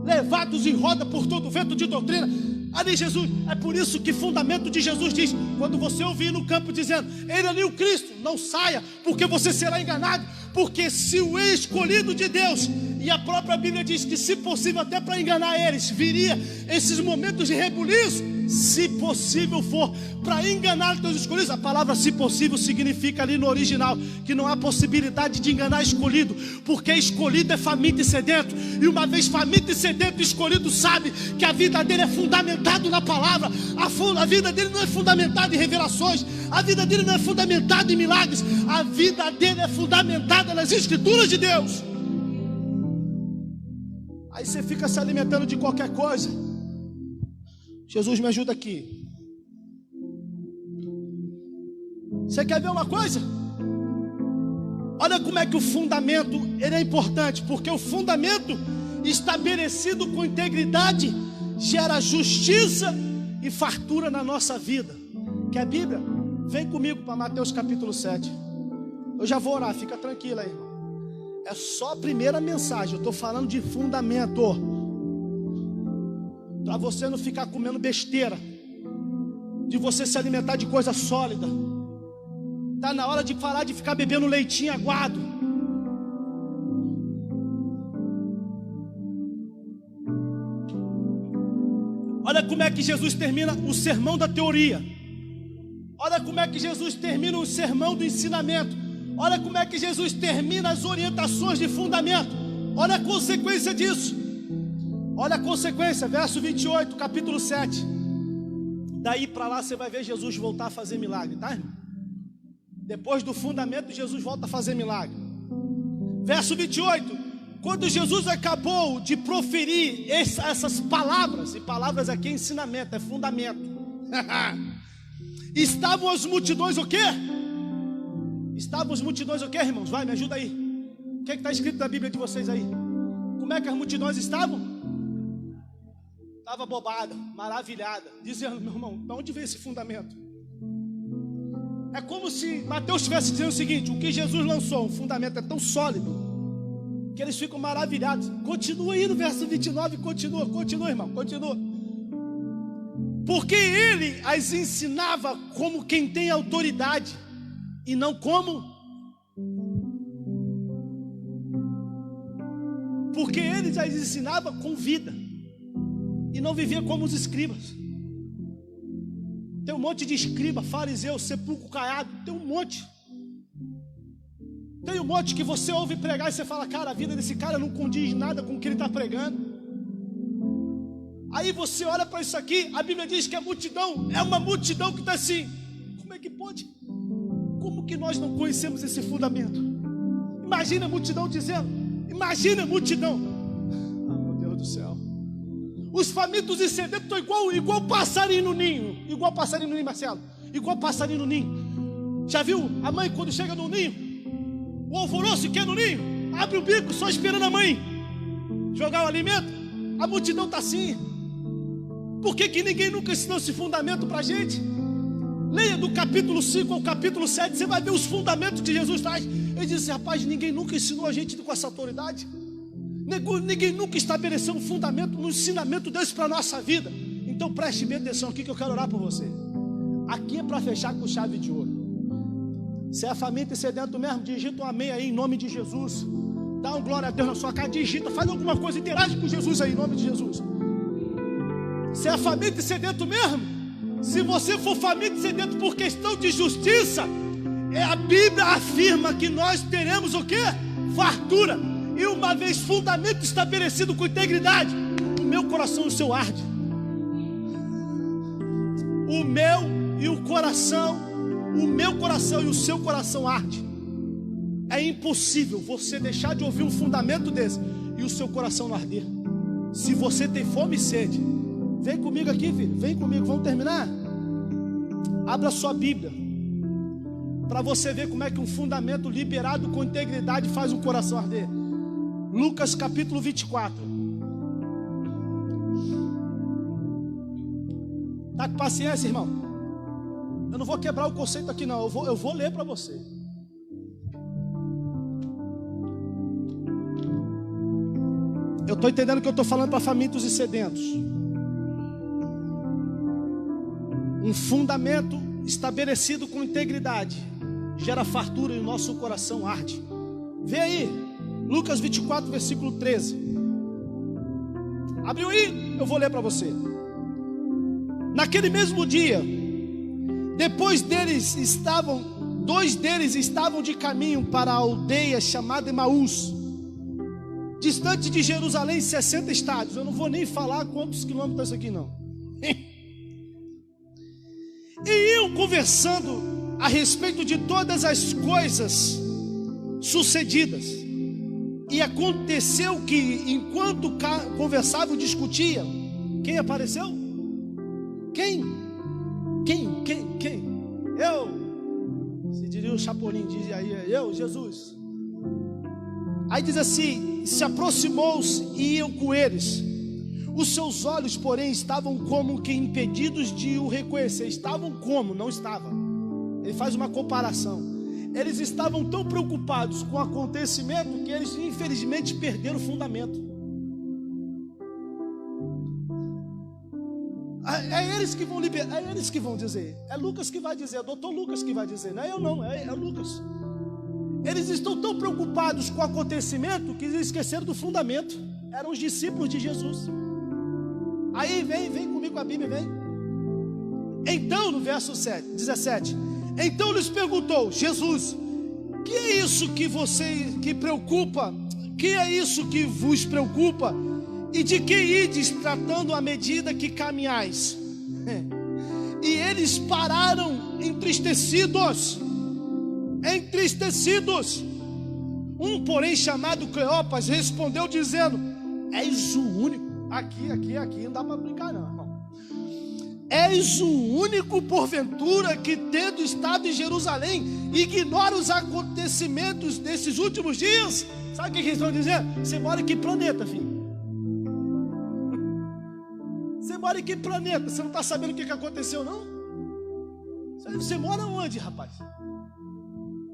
Levados em roda por todo vento de doutrina. Ali Jesus, é por isso que fundamento de Jesus diz: quando você ouvir no campo dizendo, ele ali o Cristo, não saia, porque você será enganado. Porque se o escolhido de Deus, e a própria Bíblia diz que se possível até para enganar eles, viria esses momentos de rebuliço, se possível for para enganar os teus escolhidos. A palavra se possível significa ali no original que não há possibilidade de enganar escolhido, porque escolhido é faminto e sedento, e uma vez faminto e sedento, escolhido sabe que a vida dele é fundamentada na palavra. A vida dele não é fundamentada em revelações, a vida dele não é fundamentada em milagres, a vida dele é fundamentada nas escrituras de Deus. Aí você fica se alimentando de qualquer coisa. Jesus, me ajuda aqui. Você quer ver uma coisa? Olha como é que o fundamento ele é importante, porque o fundamento estabelecido com integridade gera justiça e fartura na nossa vida. Quer a Bíblia? Vem comigo para Mateus capítulo 7. Eu já vou orar, fica tranquilo aí, irmão. É só a primeira mensagem, eu estou falando de fundamento, para você não ficar comendo besteira, de você se alimentar de coisa sólida. Está na hora de parar de ficar bebendo leitinho aguado. Olha como é que Jesus termina o sermão da teoria. Olha como é que Jesus termina o sermão do ensinamento. Olha como é que Jesus termina as orientações de fundamento. Olha a consequência disso. Olha a consequência, verso 28, capítulo 7. Daí para lá você vai ver Jesus voltar a fazer milagre, tá, irmão? Depois do fundamento, Jesus volta a fazer milagre. Verso 28. Quando Jesus acabou de proferir essas palavras, e palavras aqui é ensinamento, é fundamento. Estavam as multidões o quê? Estavam as multidões o quê, irmãos? Vai, me ajuda aí. O que está escrito na Bíblia de vocês aí? Como é que as multidões estavam? Estava bobada, maravilhada, dizendo, meu irmão, de onde veio esse fundamento? É como se Mateus estivesse dizendo o seguinte: o que Jesus lançou, um fundamento é tão sólido que eles ficam maravilhados. Continua aí no verso 29, continua, irmão, continua. Porque ele as ensinava como quem tem autoridade, e não como. Porque ele as ensinava com vida, e não vivia como os escribas. Tem um monte de escriba, fariseu, sepulcro caiado, tem um monte. Tem um monte que você ouve pregar e você fala, cara, a vida desse cara não condiz nada com o que ele está pregando. Aí você olha para isso aqui, a Bíblia diz que a multidão é uma multidão que está assim. Como é que pode? Como que nós não conhecemos esse fundamento? Imagina a multidão dizendo, imagina a multidão. Ah, meu Deus do céu. Os famintos e sedentos estão igual passarinho no ninho. Igual passarinho no ninho, Marcelo. Igual passarinho no ninho. Já viu a mãe quando chega no ninho? O alvoroço que é no ninho, abre o bico só esperando a mãe jogar o alimento. A multidão está assim. Por que ninguém nunca ensinou esse fundamento para a gente? Leia do capítulo 5 ao capítulo 7, você vai ver os fundamentos que Jesus traz. Ele diz assim, rapaz, ninguém nunca ensinou a gente com essa autoridade. Ninguém nunca estabeleceu um fundamento, um ensinamento desse para a nossa vida. Então preste bem atenção aqui que eu quero orar por você. Aqui é para fechar com chave de ouro. Se é faminto e sedento mesmo, digita um amém aí em nome de Jesus. Dá um glória a Deus na sua cara, digita, faz alguma coisa, interage com Jesus aí em nome de Jesus. Se é faminto e sedento mesmo, se você for faminto e sedento por questão de justiça, a Bíblia afirma que nós teremos o quê? Fartura. E uma vez fundamento estabelecido com integridade, o meu coração e o seu arde. O meu e o meu coração e o seu coração arde. É impossível você deixar de ouvir um fundamento desse e o seu coração não arder. Se você tem fome e sede, vem comigo aqui, filho, vem comigo, vamos terminar? Abra sua Bíblia, para você ver como é que um fundamento liberado com integridade faz o coração arder. Lucas capítulo 24. Tá com paciência, irmão? Eu não vou quebrar o conceito aqui não, eu vou ler para você. Eu estou entendendo que eu estou falando para famintos e sedentos. Um fundamento estabelecido com integridade gera fartura e o nosso coração arde. Vê aí, Lucas 24, versículo 13. Abriu aí? Eu vou ler para você. Naquele mesmo dia, dois deles estavam de caminho para a aldeia chamada Emaús, distante de Jerusalém 60 estádios. Eu não vou nem falar quantos quilômetros é isso aqui não. E iam conversando a respeito de todas as coisas sucedidas. E aconteceu que enquanto conversavam e discutiam, quem apareceu? Quem? Eu. Se diria o Chapolin, diz aí, eu, Jesus. Aí diz assim: se aproximou-se e iam com eles. Os seus olhos, porém, estavam como que impedidos de o reconhecer. Estavam como? Não estavam. Ele faz uma comparação. Eles estavam tão preocupados com o acontecimento que eles infelizmente perderam o fundamento. É eles que vão liberar, é eles que vão dizer. É Lucas que vai dizer, é o doutor Lucas que vai dizer. Não é eu não, é Lucas. Eles estão tão preocupados com o acontecimento que eles esqueceram do fundamento. Eram os discípulos de Jesus. Aí vem comigo a Bíblia, vem. Então, no verso 17, então lhes perguntou Jesus: que é isso que preocupa? Que é isso que vos preocupa? E de que ides tratando à medida que caminhais? E eles pararam entristecidos. Um, porém, chamado Cleopas, respondeu dizendo: és o único. Aqui não dá para brincar não, irmão. És o único porventura que, tendo estado em Jerusalém, ignora os acontecimentos desses últimos dias? Sabe o que eles estão dizendo? Você mora em que planeta, filho? Você mora em que planeta? Você não está sabendo o que aconteceu, não? Você mora onde, rapaz?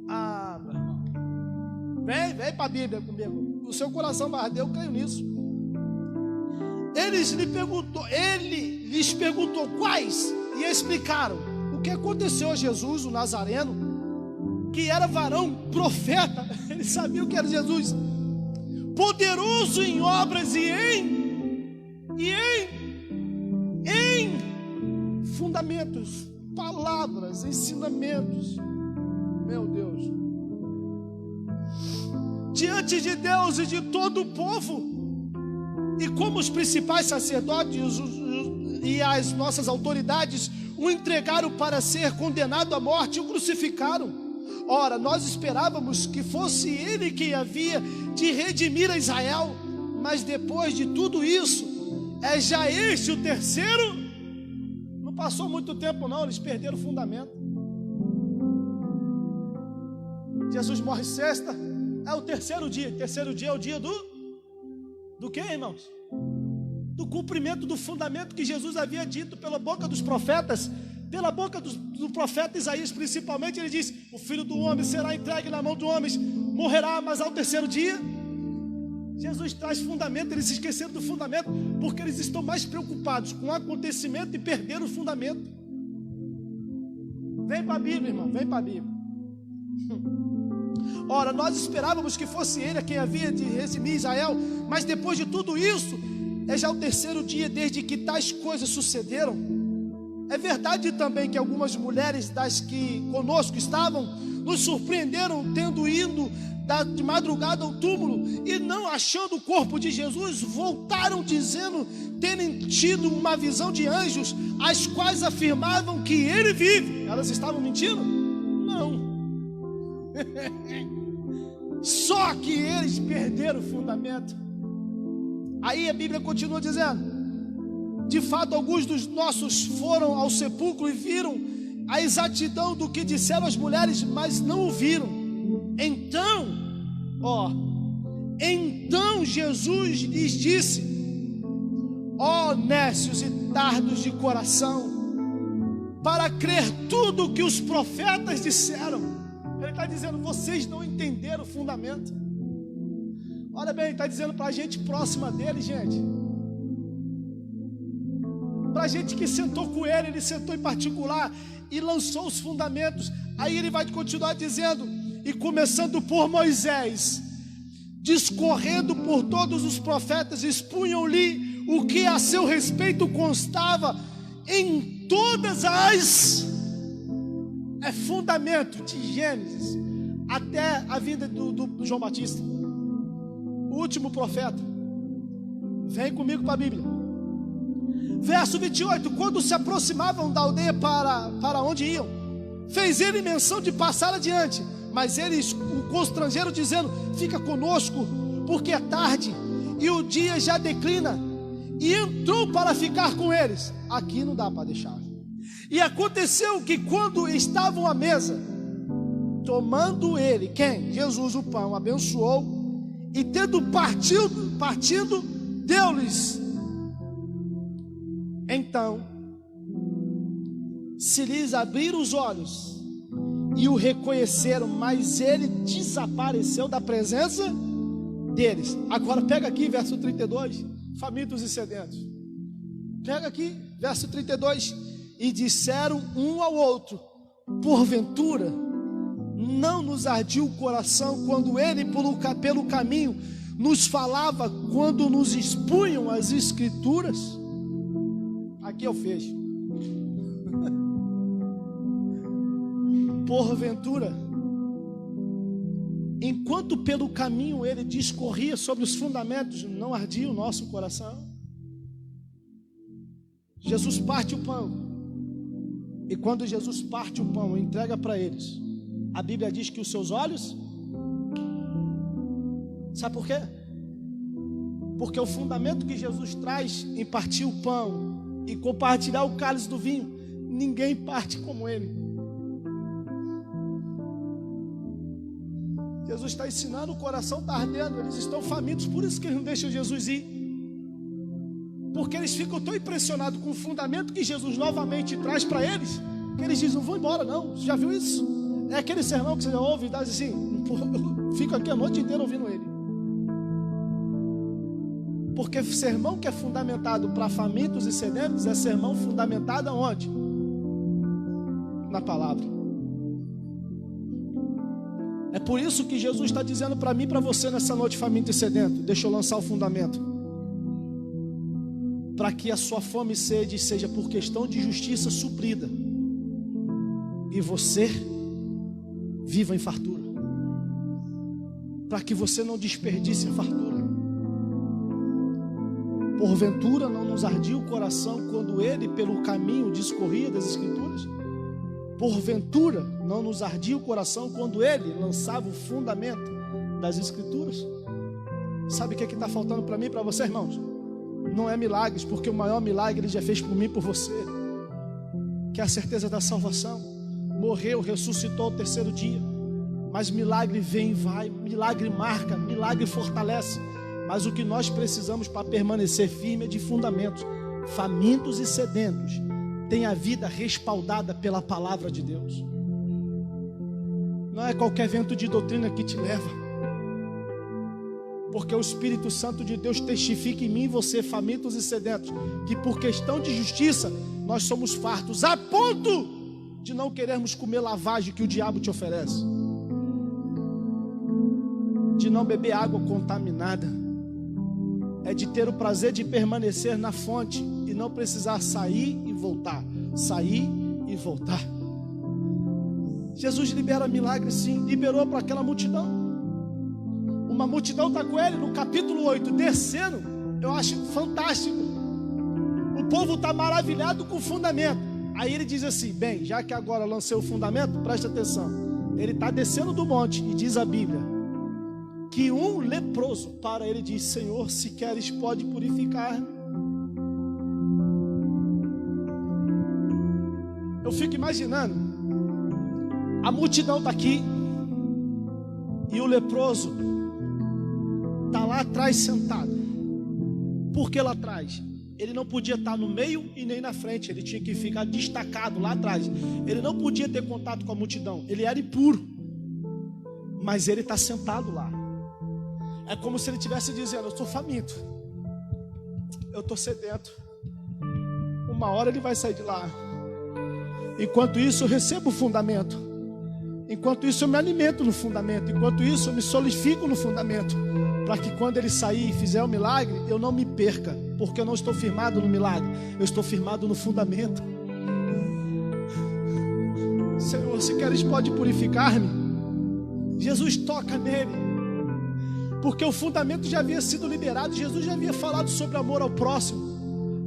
Ah, meu irmão. Vem para a Bíblia comigo. O seu coração vai arder, eu creio nisso. Ele lhes perguntou quais, e explicaram o que aconteceu a Jesus, o Nazareno, que era varão, profeta. Eles sabiam que era Jesus, poderoso em obras e em fundamentos, palavras, ensinamentos. Meu Deus, diante de Deus e de todo o povo. E como os principais sacerdotes e as nossas autoridades o entregaram para ser condenado à morte e o crucificaram. Ora, nós esperávamos que fosse ele que havia de redimir a Israel. Mas depois de tudo isso, é já este o terceiro? Não passou muito tempo não, eles perderam o fundamento. Jesus morre sexta, é o terceiro dia. Terceiro dia é o dia do que, irmãos? Do cumprimento do fundamento que Jesus havia dito pela boca dos profetas. Pela boca do profeta Isaías principalmente, ele diz: o filho do homem será entregue na mão dos homens, morrerá, mas ao terceiro dia. Jesus traz fundamento. Eles se esqueceram do fundamento porque eles estão mais preocupados com o acontecimento e perderam o fundamento. Vem para a Bíblia, irmão, vem para a Bíblia. Ora, nós esperávamos que fosse ele a quem havia de redimir Israel, mas depois de tudo isso, é já o terceiro dia desde que tais coisas sucederam. É verdade também que algumas mulheres das que conosco estavam nos surpreenderam, tendo ido de madrugada ao túmulo e não achando o corpo de Jesus, voltaram dizendo terem tido uma visão de anjos, as quais afirmavam que ele vive. Elas estavam mentindo? Não. Só que eles perderam o fundamento. Aí a Bíblia continua dizendo: de fato, alguns dos nossos foram ao sepulcro e viram a exatidão do que disseram as mulheres, mas não o viram. Então, Então Jesus lhes disse: ó nécios e tardos de coração, para crer tudo o que os profetas disseram. Ele está dizendo: vocês não entenderam o fundamento. Olha bem, ele está dizendo para a gente próxima dele, gente. Para a gente que sentou com ele, ele sentou em particular e lançou os fundamentos. Aí ele vai continuar dizendo: e começando por Moisés, discorrendo por todos os profetas, expunham-lhe o que a seu respeito constava em todas as... É fundamento de Gênesis até a vinda do João Batista, o último profeta. Vem comigo para a Bíblia. Verso 28: quando se aproximavam da aldeia para onde iam, fez ele menção de passar adiante, mas eles o constrangeram, dizendo: fica conosco, porque é tarde e o dia já declina. E entrou para ficar com eles. Aqui não dá para deixar. E aconteceu que quando estavam à mesa, tomando ele, quem? Jesus, o pão, abençoou, e tendo partido, deu-lhes. Então se lhes abriram os olhos e o reconheceram, mas ele desapareceu da presença deles. Agora pega aqui verso 32, famintos e sedentos. Pega aqui verso 32. E disseram um ao outro: porventura não nos ardia o coração quando ele pelo caminho nos falava, quando nos expunham as escrituras? Aqui eu fecho. Porventura, enquanto pelo caminho ele discorria sobre os fundamentos, não ardia o nosso coração? Jesus parte o pão. E quando Jesus parte o pão e entrega para eles, a Bíblia diz que os seus olhos... Sabe por quê? Porque o fundamento que Jesus traz em partir o pão e compartilhar o cálice do vinho, ninguém parte como ele. Jesus está ensinando, o coração está ardendo, eles estão famintos, por isso que eles não deixam Jesus ir. Porque eles ficam tão impressionados com o fundamento que Jesus novamente traz para eles, que eles dizem: não vou embora não. Você já viu isso? É aquele sermão que você já ouve e dá assim: eu fico aqui a noite inteira ouvindo ele. Porque sermão que é fundamentado para famintos e sedentos é sermão fundamentado aonde? Na palavra. É por isso que Jesus está dizendo para mim e para você nessa noite, faminto e sedento: deixa eu lançar o fundamento, para que a sua fome e sede seja por questão de justiça suprida, e você viva em fartura, para que você não desperdice a fartura. Porventura não nos ardia o coração quando ele pelo caminho discorria das escrituras? Porventura não nos ardia o coração quando ele lançava o fundamento das escrituras? Sabe o que está faltando para mim e para você, irmãos? Não é milagres, porque o maior milagre ele já fez por mim e por você, que é a certeza da salvação. Morreu, ressuscitou ao terceiro dia. Mas milagre vem e vai, milagre marca, milagre fortalece. Mas o que nós precisamos para permanecer firme é de fundamentos. Famintos e sedentos têm a vida respaldada pela palavra de Deus. Não é qualquer vento de doutrina que te leva, porque o Espírito Santo de Deus testifica em mim e você, famintos e sedentos, que por questão de justiça nós somos fartos, a ponto de não querermos comer lavagem que o diabo te oferece, de não beber água contaminada, é de ter o prazer de permanecer na fonte e não precisar sair e voltar, sair e voltar. Jesus libera milagres, sim, liberou para aquela multidão. Uma multidão está com ele no capítulo 8, descendo. Eu acho fantástico. O povo está maravilhado com o fundamento. Aí ele diz assim: bem, já que agora lancei o fundamento, presta atenção. Ele está descendo do monte e diz a Bíblia que um leproso para ele diz: Senhor, se queres pode purificar-me. Eu fico imaginando, a multidão está aqui e o leproso está lá atrás sentado. Por que lá atrás? Ele não podia estar no meio e nem na frente, ele tinha que ficar destacado lá atrás. Ele não podia ter contato com a multidão, ele era impuro, mas ele está sentado lá. É como se ele estivesse dizendo: eu estou faminto, eu estou sedento, uma hora ele vai sair de lá. Enquanto isso eu recebo o fundamento, enquanto isso eu me alimento no fundamento, enquanto isso eu me solidifico no fundamento, para que quando ele sair e fizer o milagre, eu não me perca, porque eu não estou firmado no milagre, eu estou firmado no fundamento. Senhor, se queres pode purificar-me. Jesus toca nele, porque o fundamento já havia sido liberado. Jesus já havia falado sobre amor ao próximo.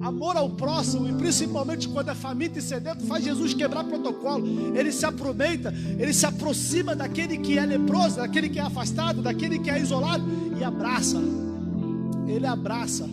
Amor ao próximo, e principalmente quando é faminto e sedento, faz Jesus quebrar protocolo. Ele se aproveita, ele se aproxima daquele que é leproso, daquele que é afastado, daquele que é isolado, e abraça. Ele abraça.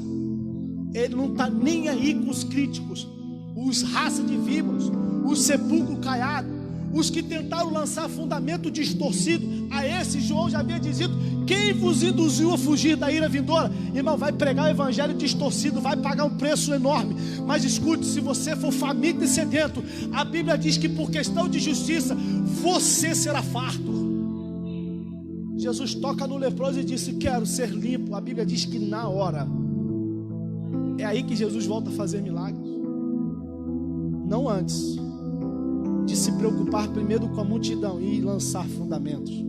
Ele não está nem aí com os críticos, os raça de víboras, os sepulcro caiado, os que tentaram lançar fundamento distorcido. A esse João já havia dito: quem vos induziu a fugir da ira vindoura? Irmão, vai pregar o evangelho distorcido, vai pagar um preço enorme. Mas escute, se você for faminto e sedento, a Bíblia diz que por questão de justiça, você será farto. Jesus toca no leproso e disse: quero ser limpo. A Bíblia diz que na hora, é aí que Jesus volta a fazer milagres. Não antes de se preocupar primeiro com a multidão e lançar fundamentos.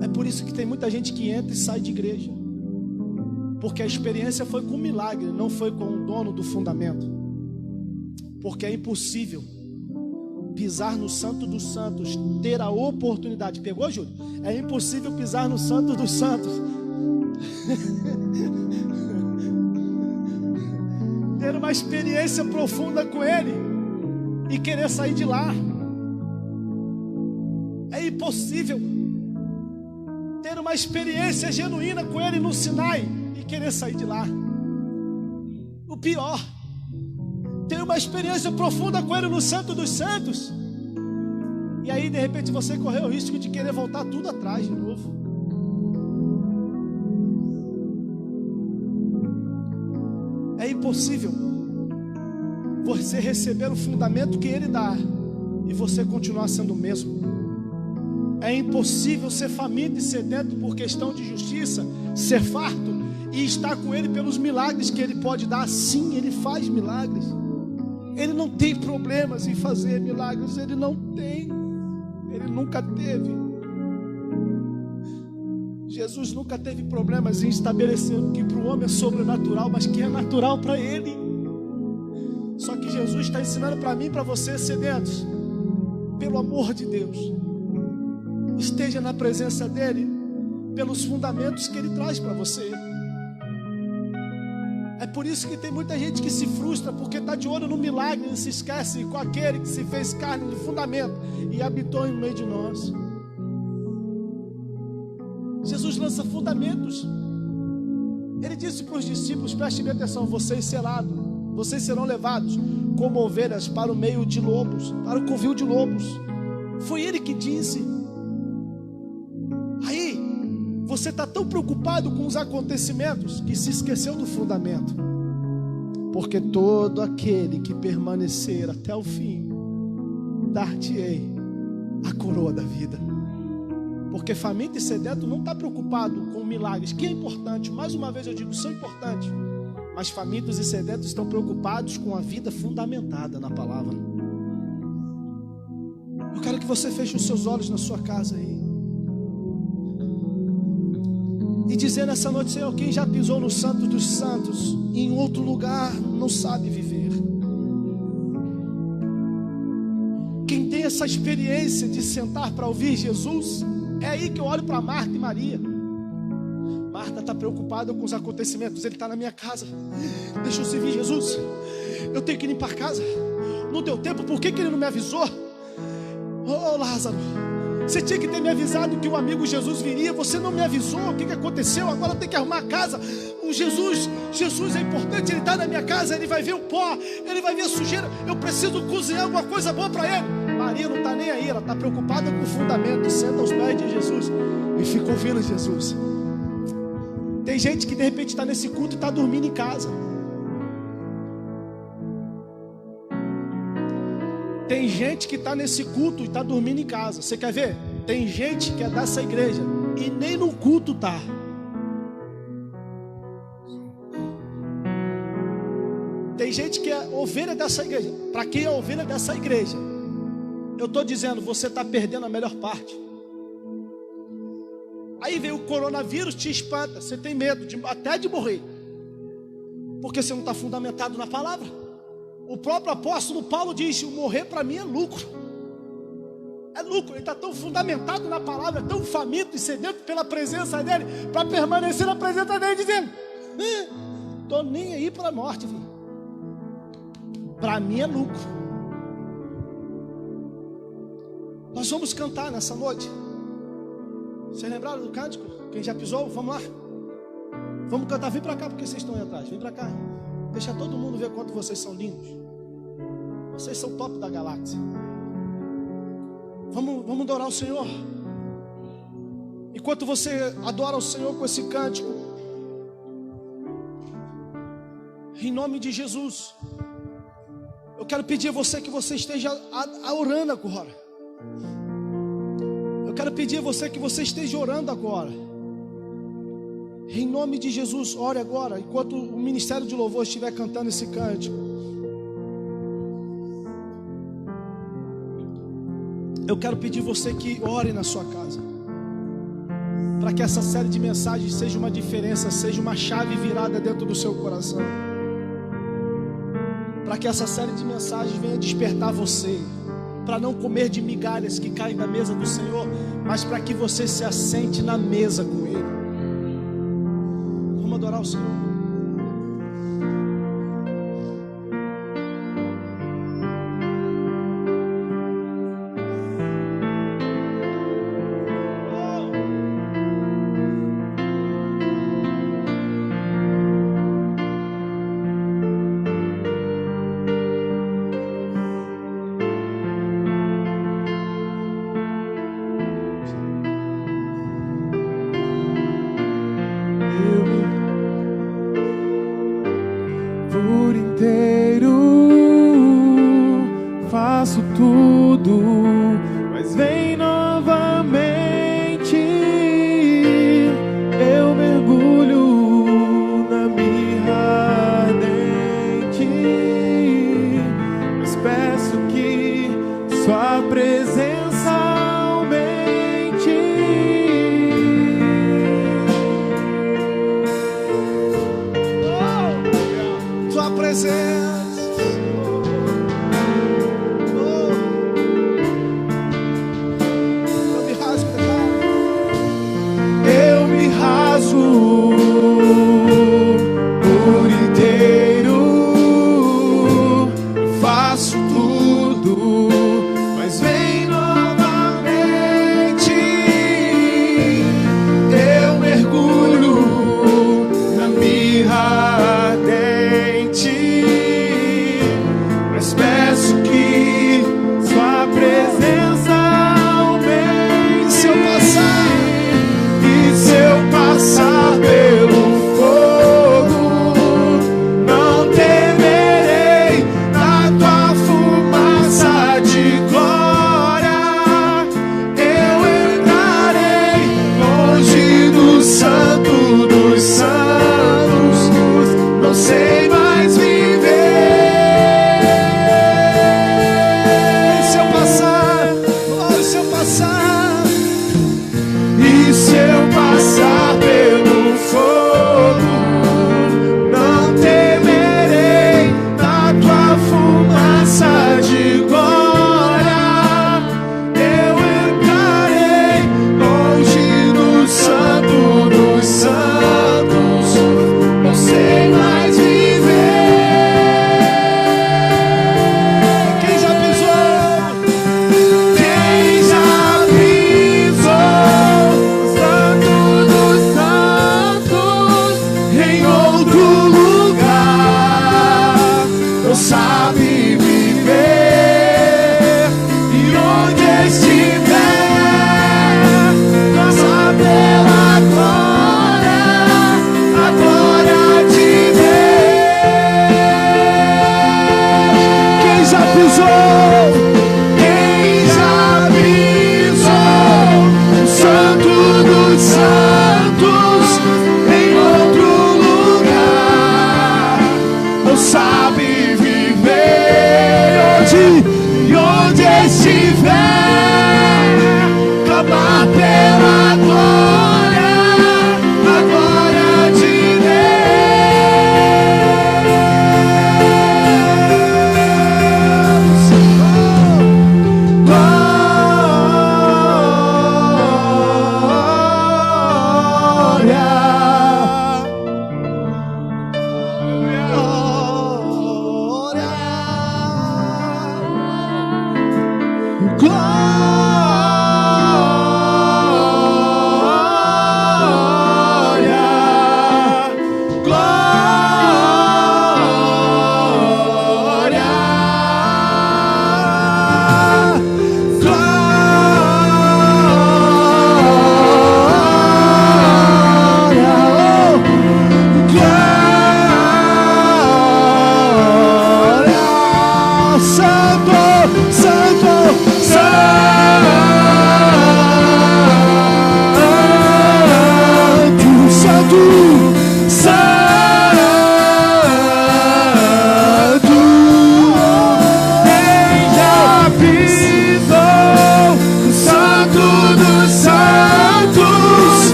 É por isso que tem muita gente que entra e sai de igreja, porque a experiência foi com o milagre, não foi com o dono do fundamento. Porque é impossível pisar no Santo dos Santos, ter a oportunidade. Pegou, Júlio? É impossível pisar no Santo dos Santos ter uma experiência profunda com Ele e querer sair de lá. É impossível ter uma experiência genuína com Ele no Sinai e querer sair de lá. O pior, ter uma experiência profunda com Ele no Santo dos Santos, e aí de repente você correu o risco de querer voltar tudo atrás de novo. É impossível você receber o fundamento que Ele dá e você continuar sendo o mesmo. É impossível ser faminto e sedento por questão de justiça, ser farto e estar com Ele pelos milagres que Ele pode dar. Sim, Ele faz milagres. Ele não tem problemas em fazer milagres. Ele não tem. Ele nunca teve. Jesus nunca teve problemas em estabelecer o que para o homem é sobrenatural, mas que é natural para Ele. Só que Jesus está ensinando para mim e para você, sedentos, pelo amor de Deus, esteja na presença dEle pelos fundamentos que Ele traz para você. É por isso que tem muita gente que se frustra, porque está de olho no milagre e se esquece com aquele que se fez carne de fundamento e habitou no meio de nós. Jesus lança fundamentos. Ele disse para os discípulos: prestem atenção, vocês serão levados como ovelhas para o meio de lobos, para o covil de lobos. Foi Ele que disse. Aí você está tão preocupado com os acontecimentos que se esqueceu do fundamento. Porque todo aquele que permanecer até o fim, dar-te-ei a coroa da vida. Porque faminto e sedento não está preocupado com milagres, que é importante. Mais uma vez eu digo, são importantes. Mas famintos e sedentos estão preocupados com a vida fundamentada na palavra. Eu quero que você feche os seus olhos na sua casa aí e dizer nessa noite: Senhor, quem já pisou no Santo dos Santos em outro lugar não sabe viver. Quem tem essa experiência de sentar para ouvir Jesus, é aí que eu olho para Marta e Maria. Marta está preocupada com os acontecimentos. Ele está na minha casa, deixa eu servir Jesus. Eu tenho que limpar a casa. Não deu tempo, por que ele não me avisou? Oh, Lázaro, você tinha que ter me avisado que o amigo Jesus viria. Você não me avisou, o que aconteceu? Agora eu tenho que arrumar a casa. O Jesus é importante, ele está na minha casa. Ele vai ver o pó, ele vai ver a sujeira. Eu preciso cozinhar alguma coisa boa para ele. Maria não está nem aí, ela está preocupada com o fundamento. Senta aos pés de Jesus e fica ouvindo Jesus. Tem gente que de repente está nesse culto e está dormindo em casa. Tem gente que está nesse culto e está dormindo em casa. Você quer ver? Tem gente que é dessa igreja e nem no culto está. Tem gente que é ovelha dessa igreja. Para quem é ovelha dessa igreja, eu estou dizendo, você está perdendo a melhor parte. Aí vem o coronavírus, te espanta. Você tem medo até de morrer, porque você não está fundamentado na palavra. O próprio apóstolo Paulo diz: morrer para mim é lucro. É lucro. Ele está tão fundamentado na palavra, tão faminto e sedento pela presença dele, para permanecer na presença dele, dizendo: estou nem aí para a morte, filho. Para mim é lucro. Nós vamos cantar nessa noite. Vocês lembraram do cântico? Quem já pisou? Vamos lá. Vamos cantar. Vem para cá, porque vocês estão aí atrás. Vem para cá. Deixa todo mundo ver quanto vocês são lindos. Vocês são o top da galáxia. Vamos adorar o Senhor. Enquanto você adora o Senhor com esse cântico, em nome de Jesus, eu quero pedir a você que você esteja orando agora. Eu quero pedir a você que você esteja orando agora. Em nome de Jesus, ore agora, enquanto o ministério de louvor estiver cantando esse cântico. Eu quero pedir a você que ore na sua casa, para que essa série de mensagens seja uma diferença, seja uma chave virada dentro do seu coração. Para que essa série de mensagens venha despertar você, para não comer de migalhas que caem da mesa do Senhor, mas para que você se assente na mesa com Ele. Vamos adorar o Senhor.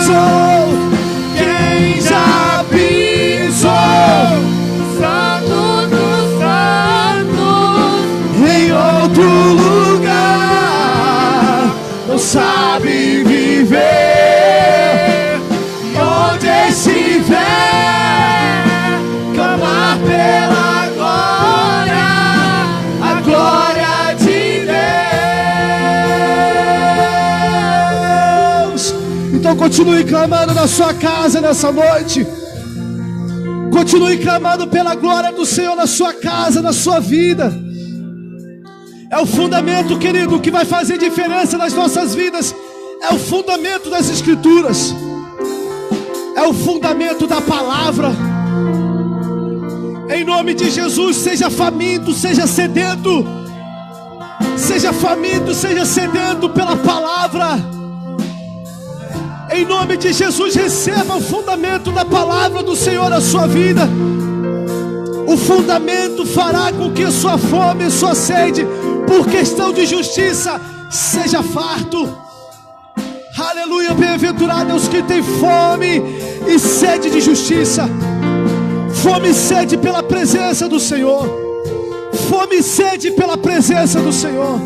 pisou, quem já pisou, Santo dos santos, em outro lugar, não sabe viver. E onde estiver, clamar pela glória, a glória de Deus. Então continue clamando na sua casa nessa noite. Continue clamando pela glória do Senhor na sua casa, na sua vida. É o fundamento, querido, que vai fazer diferença nas nossas vidas. É o fundamento das Escrituras. É o fundamento da palavra. Em nome de Jesus, seja faminto, seja sedento. Seja faminto, seja sedento pela palavra. Em nome de Jesus, receba o fundamento da palavra do Senhor na sua vida. O fundamento fará com que sua fome e sua sede, por questão de justiça, seja farto. Aleluia, bem-aventurado é os que têm fome e sede de justiça. Fome e sede pela presença do Senhor. Fome e sede pela presença do Senhor.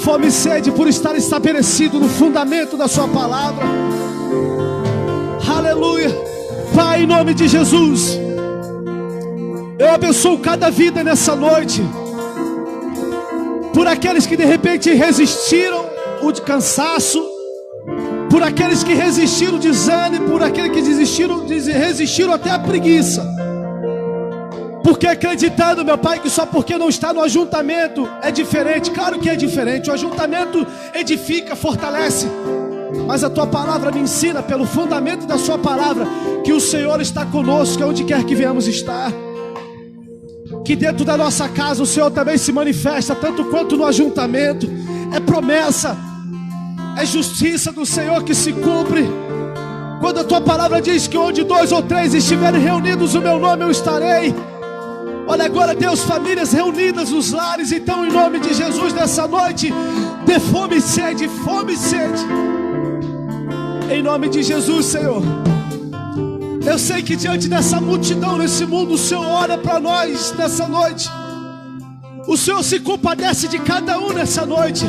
Fome e sede por estar estabelecido no fundamento da sua palavra. Aleluia. Pai, em nome de Jesus, eu abençoo cada vida nessa noite. Por aqueles que de repente resistiram o cansaço, por aqueles que resistiram o desânimo, por aqueles que resistiram até a preguiça. Porque acreditando, meu Pai, que só porque não está no ajuntamento é diferente. Claro que é diferente. O ajuntamento edifica, fortalece. Mas a tua palavra me ensina, pelo fundamento da sua palavra, que o Senhor está conosco, onde quer que venhamos estar. Que dentro da nossa casa o Senhor também se manifesta, tanto quanto no ajuntamento. É promessa, é justiça do Senhor que se cumpre. Quando a tua palavra diz que onde 2 ou 3 estiverem reunidos, o meu nome eu estarei. Olha agora, Deus, famílias reunidas nos lares. Então, em nome de Jesus, nessa noite, dê fome e sede, fome e sede. Em nome de Jesus, Senhor. Eu sei que diante dessa multidão nesse mundo, o Senhor olha para nós nessa noite. O Senhor se compadece de cada um nessa noite.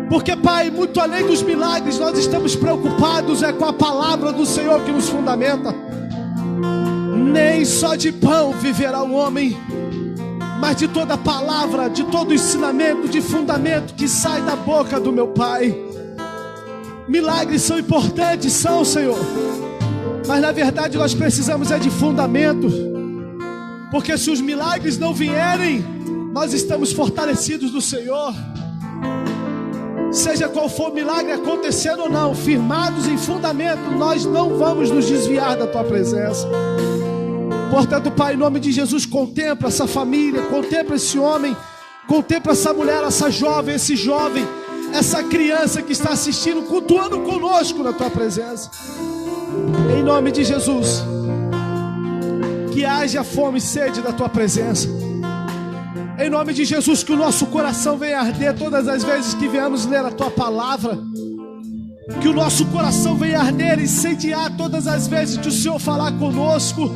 Porque, Pai, muito além dos milagres, nós estamos preocupados com a palavra do Senhor que nos fundamenta. Nem só de pão viverá o homem, mas de toda palavra, de todo ensinamento, de fundamento que sai da boca do meu Pai. Milagres são importantes, são, Senhor. Mas na verdade nós precisamos de fundamento. Porque se os milagres não vierem, nós estamos fortalecidos do Senhor. Seja qual for o milagre acontecendo ou não, firmados em fundamento, nós não vamos nos desviar da tua presença. Portanto, Pai, em nome de Jesus, contempla essa família, contempla esse homem, contempla essa mulher, essa jovem, esse jovem, essa criança que está assistindo, cultuando conosco na tua presença. Em nome de Jesus, que haja fome e sede da tua presença. Em nome de Jesus, que o nosso coração venha arder todas as vezes que viemos ler a tua palavra. Que o nosso coração venha arder e incendiar todas as vezes que o Senhor falar conosco.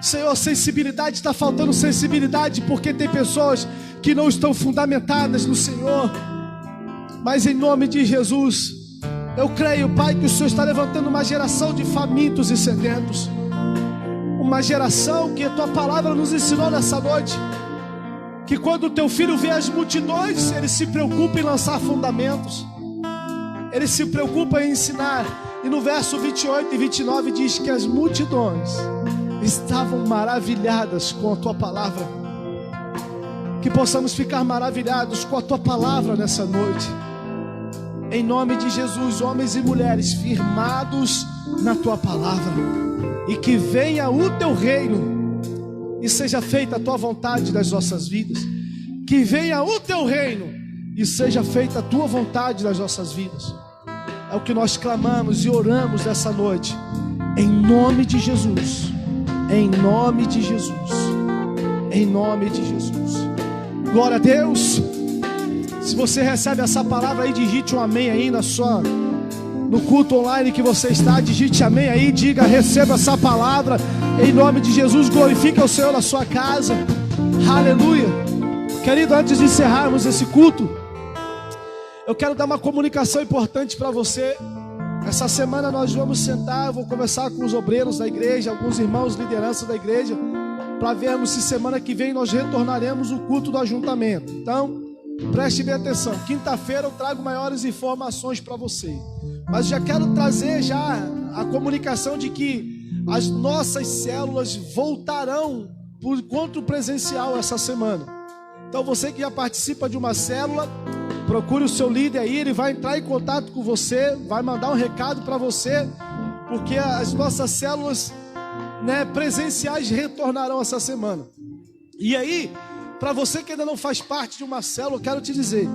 Senhor, sensibilidade, está faltando sensibilidade porque tem pessoas que não estão fundamentadas no Senhor. Mas em nome de Jesus, eu creio, Pai, que o Senhor está levantando uma geração de famintos e sedentos. Uma geração que a tua palavra nos ensinou nessa noite, que quando o teu filho vê as multidões, ele se preocupa em lançar fundamentos, ele se preocupa em ensinar. E no verso 28 e 29 diz que as multidões estavam maravilhadas com a tua palavra. Que possamos ficar maravilhados com a tua palavra nessa noite. Em nome de Jesus, homens e mulheres firmados na tua palavra. E que venha o teu reino e seja feita a tua vontade das nossas vidas. Que venha o teu reino e seja feita a tua vontade das nossas vidas. É o que nós clamamos e oramos nessa noite. Em nome de Jesus. Em nome de Jesus. Em nome de Jesus. Glória a Deus. Se você recebe essa palavra aí, digite um amém aí no culto online que você está, digite amém aí, diga, receba essa palavra, em nome de Jesus, glorifique ao Senhor na sua casa, aleluia. Querido, antes de encerrarmos esse culto, eu quero dar uma comunicação importante para você. Essa semana nós vamos sentar, eu vou conversar com os obreiros da igreja, alguns irmãos, liderança da igreja, para vermos se semana que vem nós retornaremos o culto do ajuntamento. Então, preste bem atenção, quinta-feira eu trago maiores informações para você, mas já quero trazer já a comunicação de que as nossas células voltarão por encontro presencial essa semana. Então você que já participa de uma célula, procure o seu líder aí, ele vai entrar em contato com você, vai mandar um recado para você, porque as nossas células, presenciais retornarão essa semana. E aí, para você que ainda não faz parte de uma célula, eu quero te dizer,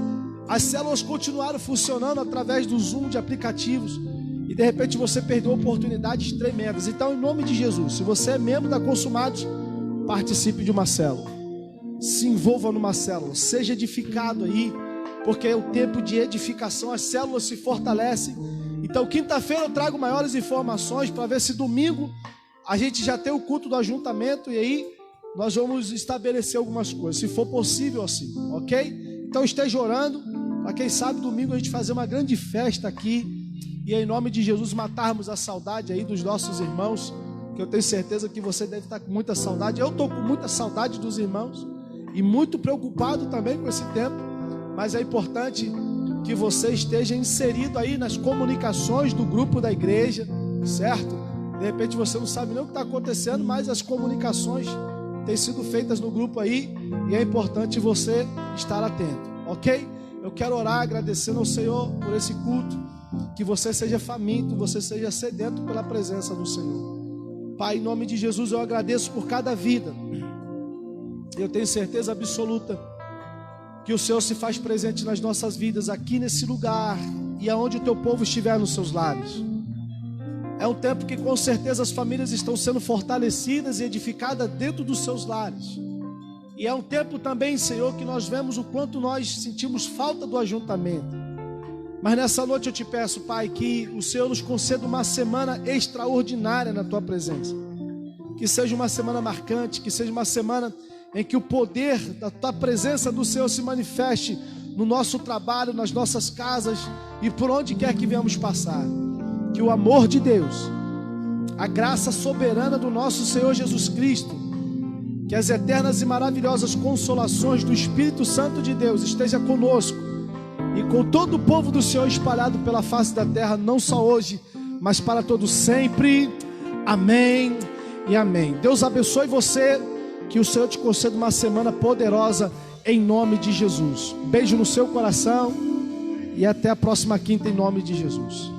as células continuaram funcionando através do Zoom, de aplicativos, e de repente você perdeu oportunidades tremendas. Então, em nome de Jesus, se você é membro da Consumados, participe de uma célula, se envolva numa célula, seja edificado aí, porque é o tempo de edificação, as células se fortalecem. Então, quinta-feira eu trago maiores informações para ver se domingo a gente já tem o culto do ajuntamento e aí nós vamos estabelecer algumas coisas, se for possível assim, ok? Então esteja orando, para quem sabe domingo a gente fazer uma grande festa aqui e em nome de Jesus matarmos a saudade aí dos nossos irmãos, que eu tenho certeza que você deve estar com muita saudade. Eu estou com muita saudade dos irmãos e muito preocupado também com esse tempo, mas é importante que você esteja inserido aí nas comunicações do grupo da igreja, certo? De repente você não sabe nem o que está acontecendo, mas as comunicações têm sido feitas no grupo aí e é importante você estar atento, ok? Eu quero orar agradecendo ao Senhor por esse culto, que você seja faminto, você seja sedento pela presença do Senhor. Pai, em nome de Jesus eu agradeço por cada vida. Eu tenho certeza absoluta que o Senhor se faz presente nas nossas vidas, aqui nesse lugar e aonde o teu povo estiver nos seus lares. É um tempo que com certeza as famílias estão sendo fortalecidas e edificadas dentro dos seus lares. E é um tempo também, Senhor, que nós vemos o quanto nós sentimos falta do ajuntamento. Mas nessa noite eu te peço, Pai, que o Senhor nos conceda uma semana extraordinária na tua presença. Que seja uma semana marcante, que seja uma semana em que o poder da tua presença do Senhor se manifeste no nosso trabalho, nas nossas casas e por onde quer que venhamos passar. Que o amor de Deus, a graça soberana do nosso Senhor Jesus Cristo, que as eternas e maravilhosas consolações do Espírito Santo de Deus esteja conosco e com todo o povo do Senhor espalhado pela face da terra, não só hoje, mas para todo sempre. Amém e amém. Deus abençoe você. Que o Senhor te conceda uma semana poderosa em nome de Jesus. Beijo no seu coração e até a próxima quinta em nome de Jesus.